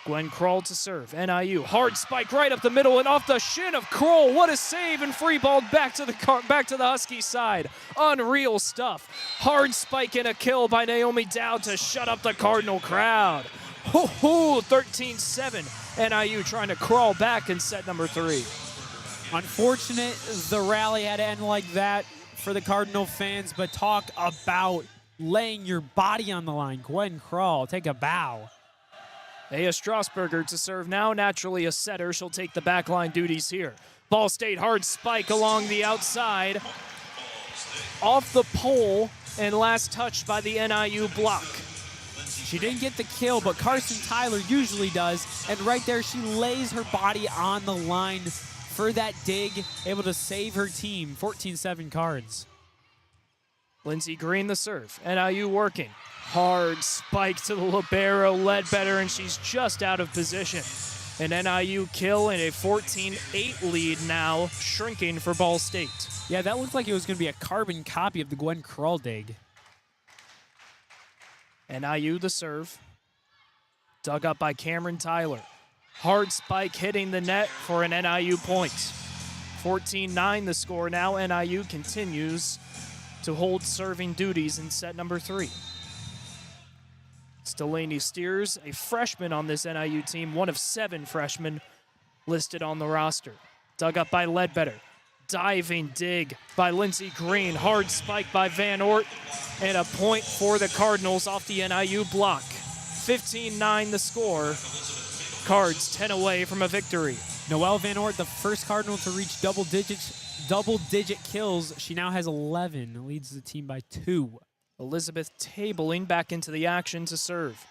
S2: Gwen Carroll to serve. NIU, hard spike right up the middle and off the shin of Carroll. What a save, and free ball back to the Husky side. Unreal stuff. Hard spike and a kill by Naomi Dowd to shut up the Cardinal crowd. 13-7. NIU trying to crawl back in set number 3.
S3: Unfortunate the rally had to end like that for the Cardinal fans, but talk about laying your body on the line. Gwen Carroll, take a bow.
S2: Aya Strasburger to serve now. Naturally a setter. She'll take the backline duties here. Ball State hard spike along the outside. Off the pole and last touched by the NIU block.
S3: She didn't get the kill, but Carson Tyler usually does. And right there, she lays her body on the line for that dig, able to save her team. 14-7 Cards.
S2: Lindsey Green the serve. NIU working. Hard spike to the libero, Ledbetter, and she's just out of position. An NIU kill and a 14-8 lead now, shrinking for Ball State.
S3: Yeah, that looked like it was going to be a carbon copy of the Gwen Carroll dig.
S2: NIU the serve. Dug up by Cameron Tyler. Hard spike hitting the net for an NIU point. 14-9 the score now. NIU continues to hold serving duties in set number 3. Delaney Steers, a freshman on this NIU team, one of 7 freshmen listed on the roster. Dug up by Ledbetter. Diving dig by Lindsey Green. Hard spike by Van Ort. And a point for the Cardinals off the NIU block. 15-9 the score. Cards 10 away from a victory.
S3: Noelle Van Ort, the first Cardinal to reach double-digit kills. She now has 11, leads the team by 2.
S2: Elizabeth Tabling back into the action to serve.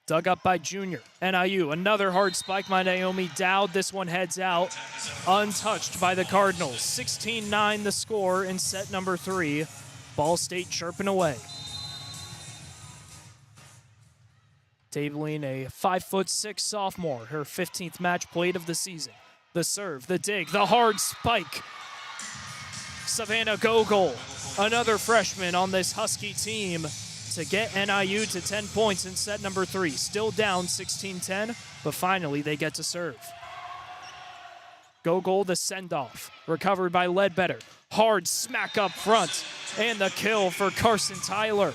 S2: Dug up by Junior. NIU, another hard spike by Naomi Dowd. This one heads out, untouched by the Cardinals. 16-9 the score in set number 3. Ball State chirping away. tabling a 5'6" sophomore, her 15th match played of the season. The serve, the dig, the hard spike. Savannah Gogol, another freshman on this Husky team, to get NIU to 10 points in set number 3. Still down 16-10, but finally they get to serve. Gogol, the send-off, recovered by Ledbetter. Hard smack up front, and the kill for Carson Tyler.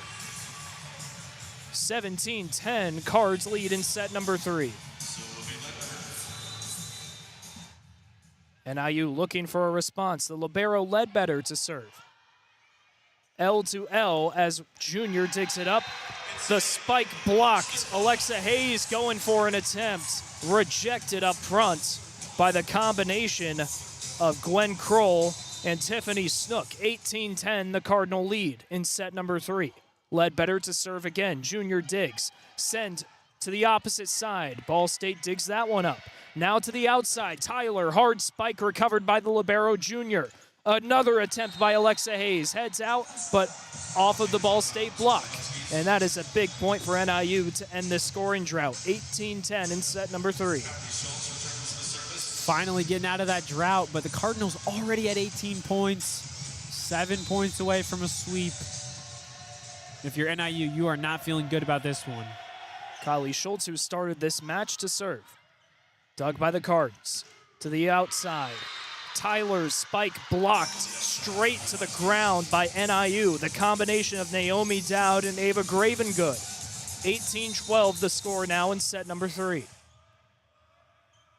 S2: 17-10, Cards lead in set number 3. NIU looking for a response. The libero Ledbetter to serve. L to L as Junior digs it up. The spike blocked. Alexa Hayes going for an attempt. Rejected up front by the combination of Gwen Kroll and Tiffany Snook. 18-10, the Cardinal lead in set number 3. Ledbetter to serve again. Junior digs. Send to the opposite side. Ball State digs that one up. Now to the outside. Tyler, hard spike recovered by the libero Junior. Another attempt by Alexa Hayes. Heads out, but off of the Ball State block. And that is a big point for NIU to end this scoring drought. 18-10 in set number 3.
S3: Finally getting out of that drought, but the Cardinals already at 18 points, 7 points away from a sweep. If you're NIU, you are not feeling good about this one.
S2: Kylie Schultz, who started this match, to serve. Dug by the Cards. To the outside. Tyler's spike blocked straight to the ground by NIU. The combination of Naomi Dowd and Ava Gravengood. 18-12 the score now in set number 3.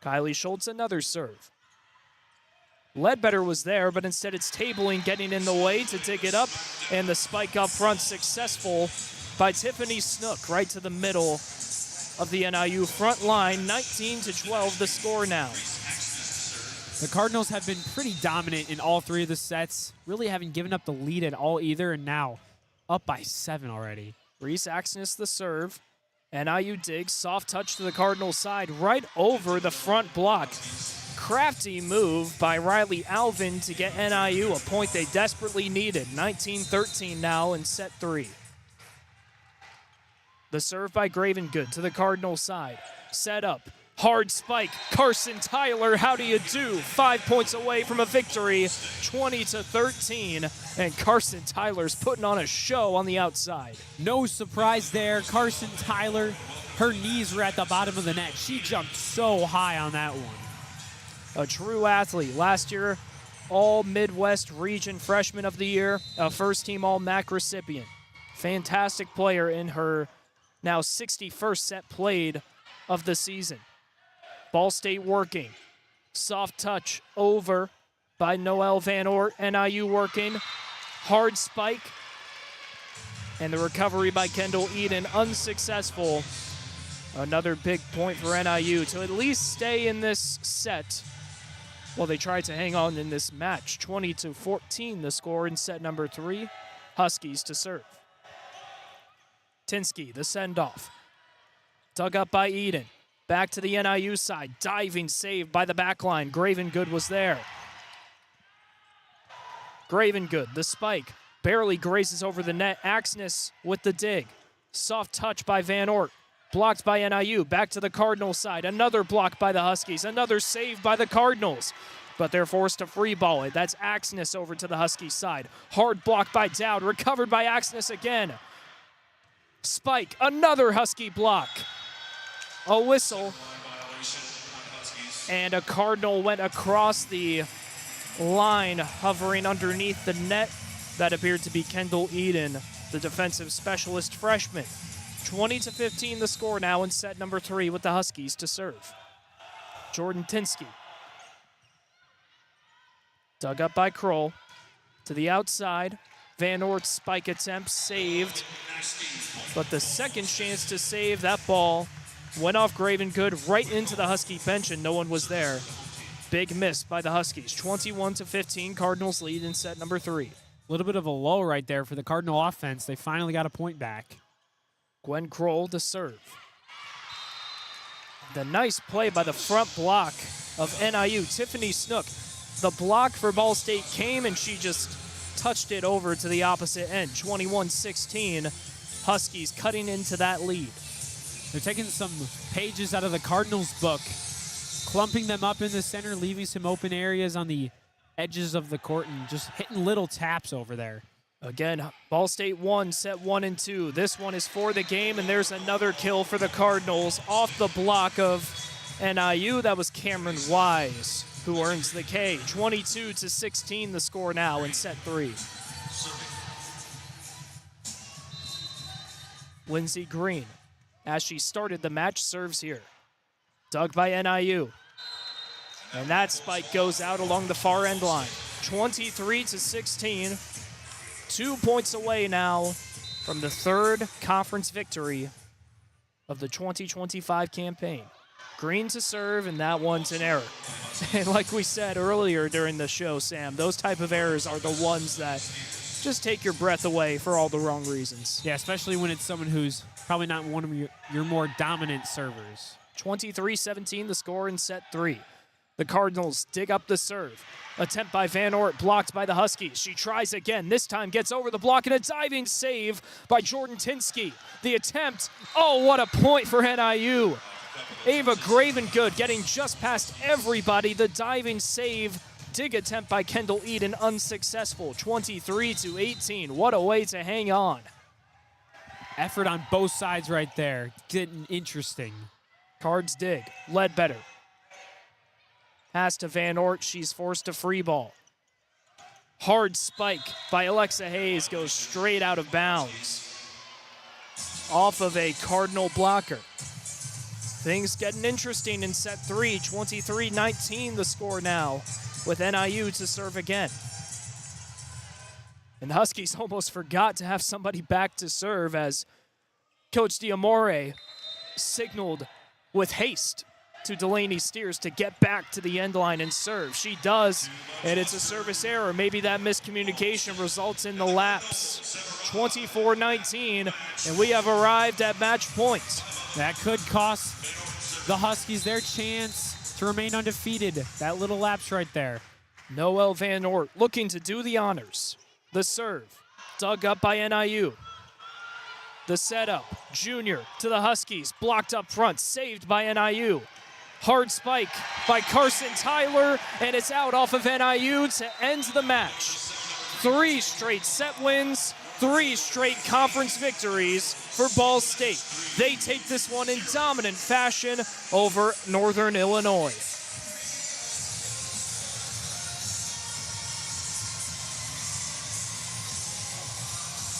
S2: Kylie Schultz, another serve. Ledbetter was there, but instead it's tabling, getting in the way to dig it up, and the spike up front successful by Tiffany Snook, right to the middle of the NIU front line. 19-12 the score now.
S3: The Cardinals have been pretty dominant in all 3 of the sets, really haven't given up the lead at all either, and now up by 7 already.
S2: Reese Axness the serve. NIU digs, soft touch to the Cardinals side, right over the front block. Crafty move by Riley Alvin to get NIU a point they desperately needed. 19-13 now in set 3. The serve by Gravengood to the Cardinals side. Set up. Hard spike. Carson Tyler, how do you do? 5 points away from a victory. 20-13. And Carson Tyler's putting on a show on the outside.
S3: No surprise there. Carson Tyler, her knees were at the bottom of the net. She jumped so high on that one.
S2: A true athlete. Last year, All Midwest Region Freshman of the Year, a first-team All-MAC recipient. Fantastic player in her now 61st set played of the season. Ball State working. Soft touch over by Noelle Van Oort. NIU working. Hard spike. And the recovery by Kendall Eden unsuccessful. Another big point for NIU to at least stay in this set. Well, they tried to hang on in this match. 20-14 the score in set number 3. Huskies to serve. Tinsky, the send-off. Dug up by Eden. Back to the NIU side. Diving save by the backline. Gravengood was there. Gravengood, the spike. Barely graces over the net. Axness with the dig. Soft touch by Van Oort. Blocked by NIU. Back to the Cardinals side. Another block by the Huskies. Another save by the Cardinals. But they're forced to free ball it. That's Axness over to the Huskies side. Hard block by Dowd. Recovered by Axness again. Spike. Another Husky block. A whistle. And a Cardinal went across the line, hovering underneath the net. That appeared to be Kendall Eden, the defensive specialist freshman. 20-15 the score now in set number 3 with the Huskies to serve. Jordan Tinsky. Dug up by Kroll. To the outside. Van Oort's spike attempt saved. But the second chance to save that ball went off Gravengood right into the Husky bench, and no one was there. Big miss by the Huskies. 21-15, Cardinals lead in set number 3.
S3: A little bit of a low right there for the Cardinal offense. They finally got a point back.
S2: Gwen Kroll to serve. The nice play by the front block of NIU. Tiffany Snook. The block for Ball State came, and she just touched it over to the opposite end. 21-16, Huskies cutting into that lead.
S3: They're taking some pages out of the Cardinals' book, clumping them up in the center, leaving some open areas on the edges of the court and just hitting little taps over there.
S2: Again, Ball State won set 1 and 2. This one is for the game, and there's another kill for the Cardinals off the block of NIU. That was Cameron Wise, who earns the K. 22-16 the score now in set 3. Lindsey Green, as she started the match, serves here. Dug by NIU. And that spike goes out along the far end line. 23-16. 2 points away now from the third conference victory of the 2025 campaign. Green to serve, and that one's an error. And like we said earlier during the show, Sam, those type of errors are the ones that just take your breath away for all the wrong reasons.
S3: Yeah, especially when it's someone who's probably not one of your more dominant servers.
S2: 23-17 the score in set 3. The Cardinals dig up the serve. Attempt by Van Ort, blocked by the Huskies. She tries again. This time gets over the block, and a diving save by Jordan Tinsky. The attempt, oh, what a point for NIU. Ava Gravengood getting just past everybody. The diving save, dig attempt by Kendall Eden, unsuccessful. 23-18. What a way to hang on.
S3: Effort on both sides right there. Getting interesting.
S2: Cards dig. Ledbetter. Pass to Van Ort. She's forced to free ball. Hard spike by Alexa Hayes goes straight out of bounds. Off of a Cardinal blocker. Things getting interesting in set 3. 23-19 the score now with NIU to serve again. And the Huskies almost forgot to have somebody back to serve as Coach Diamore signaled with haste to Delaney Steers to get back to the end line and serve. She does, and it's a service error. Maybe that miscommunication results in the lapse. 24-19, and we have arrived at match point.
S3: That could cost the Huskies their chance to remain undefeated. That little lapse right there.
S2: Noelle Van Ort looking to do the honors. The serve, dug up by NIU. The setup, Junior to the Huskies, blocked up front, saved by NIU. Hard spike by Carson Tyler, and it's out off of NIU to end the match. 3 straight set wins, 3 straight conference victories for Ball State. They take this one in dominant fashion over Northern Illinois.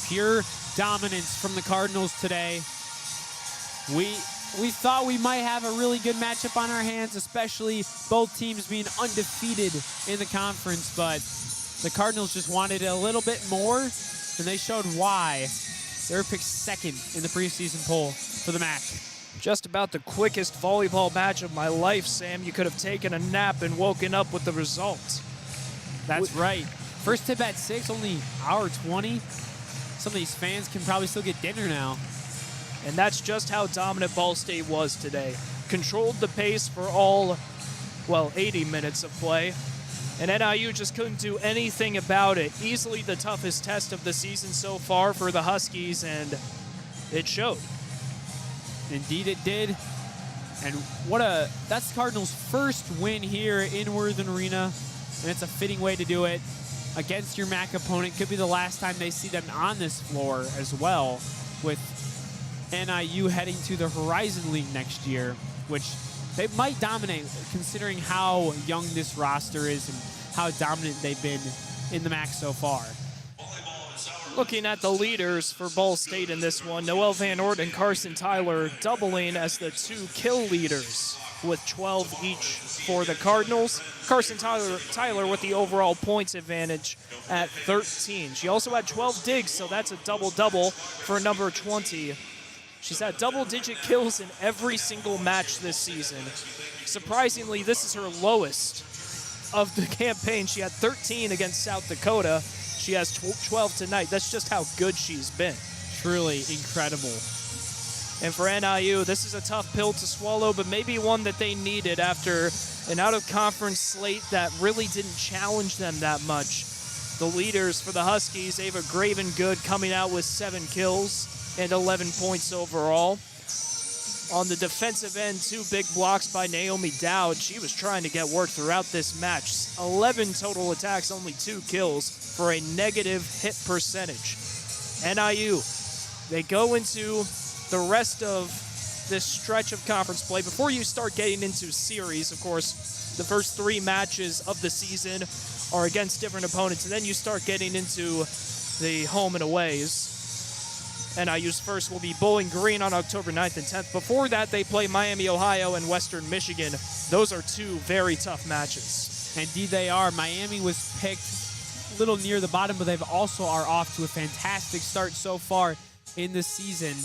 S3: Pure dominance from the Cardinals today. We thought we might have a really good matchup on our hands, especially both teams being undefeated in the conference, but the Cardinals just wanted a little bit more, and they showed why. They were picked second in the preseason poll for the match.
S2: Just about the quickest volleyball match of my life, Sam. You could have taken a nap and woken up with the result.
S3: That's right. First tip at 6, only hour 20. Some of these fans can probably still get dinner now.
S2: And that's just how dominant Ball State was today. Controlled the pace for all, 80 minutes of play. And NIU just couldn't do anything about it. Easily the toughest test of the season so far for the Huskies, and it showed.
S3: Indeed it did. And that's the Cardinals' first win here in Worthen Arena, and it's a fitting way to do it against your MAC opponent. Could be the last time they see them on this floor as well, with NIU heading to the Horizon League next year, which they might dominate considering how young this roster is and how dominant they've been in the MAC so far.
S2: Looking at the leaders for Ball State in this one, Noelle Van Ort and Carson Tyler doubling as the 2 kill leaders with 12 each for the Cardinals. Carson Tyler with the overall points advantage at 13. She also had 12 digs, so that's a double-double for number 20. She's had double-digit kills in every single match this season. Surprisingly, this is her lowest of the campaign. She had 13 against South Dakota. She has 12 tonight. That's just how good she's been.
S3: Truly incredible.
S2: And for NIU, this is a tough pill to swallow, but maybe one that they needed after an out-of-conference slate that really didn't challenge them that much. The leaders for the Huskies, Ava Gravengood coming out with 7 kills and 11 points overall. On the defensive end, 2 big blocks by Naomi Dowd. She was trying to get work throughout this match. 11 total attacks, only 2 kills for a negative hit percentage. NIU, they go into the rest of this stretch of conference play. Before you start getting into series, of course, the first 3 matches of the season are against different opponents, and then you start getting into the home and aways. NIU's first will be Bowling Green on October 9th and 10th. Before that, they play Miami, Ohio, and Western Michigan. Those are 2 very tough matches.
S3: Indeed they are. Miami was picked a little near the bottom, but they've also are off to a fantastic start so far in the season.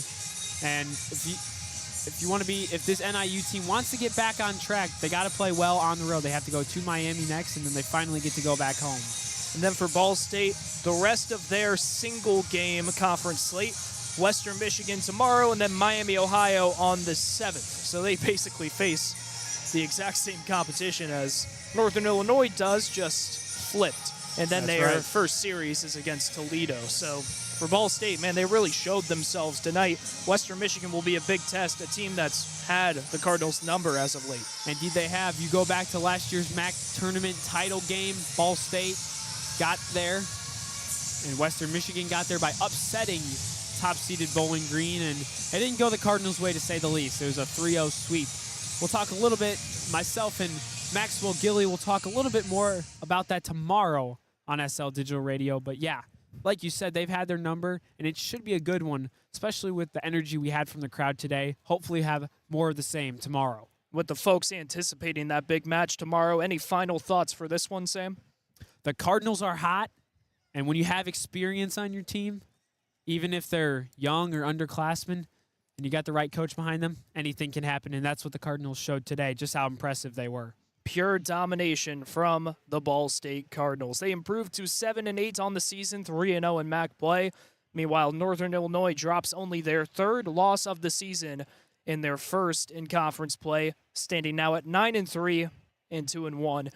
S3: And if this NIU team wants to get back on track, they got to play well on the road. They have to go to Miami next, and then they finally get to go back home.
S2: And then for Ball State, the rest of their single-game conference slate, Western Michigan tomorrow, and then Miami, Ohio on the 7th. So they basically face the exact same competition as Northern Illinois does, just flipped. And then their first series is against Toledo. So for Ball State, man, they really showed themselves tonight. Western Michigan will be a big test, a team that's had the Cardinals' number as of late.
S3: Indeed they have. You go back to last year's MAC tournament title game, Ball State got there, and Western Michigan got there by upsetting top-seeded Bowling Green, and it didn't go the Cardinals' way, to say the least. It was a 3-0 sweep. We'll talk a little bit, myself and Maxwell Gilly will talk a little bit more about that tomorrow on SL Digital Radio. But yeah, like you said, they've had their number, and it should be a good one, especially with the energy we had from the crowd today. Hopefully have more of the same tomorrow.
S2: With the folks anticipating that big match tomorrow, any final thoughts for this one, Sam?
S3: The Cardinals are hot, and when you have experience on your team, even if they're young or underclassmen, and you got the right coach behind them, anything can happen, and that's what the Cardinals showed today, just how impressive they were.
S2: Pure domination from the Ball State Cardinals. They improved to 7-8 on the season, 3-0 in MAC play. Meanwhile, Northern Illinois drops only their 3rd loss of the season in their first in conference play, standing now at 9-3 and 2-1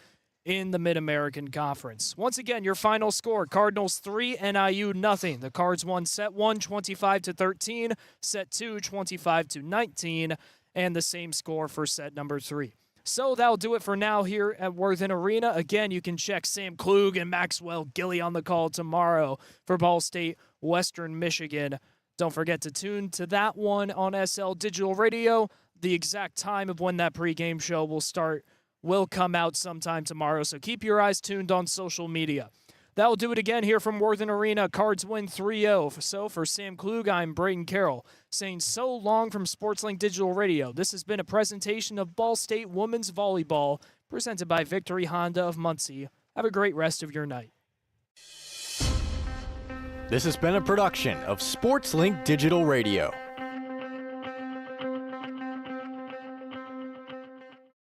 S2: in the Mid-American Conference. Once again, your final score, Cardinals 3, NIU nothing. The Cards won set 1, 25-13, set 2, 25-19, and the same score for set number 3. So that'll do it for now here at Worthen Arena. Again, you can check Sam Klug and Maxwell Gilly on the call tomorrow for Ball State, Western Michigan. Don't forget to tune to that one on SL Digital Radio. The exact time of when that pregame show will start will come out sometime tomorrow, so keep your eyes tuned on social media. That'll do it again here from Worthen Arena. Cards win 3-0. So for Sam Klug, I'm Brayden Carroll, saying so long from SportsLink Digital Radio. This has been a presentation of Ball State Women's Volleyball, presented by Victory Honda of Muncie. Have a great rest of your night.
S1: This has been a production of SportsLink Digital Radio.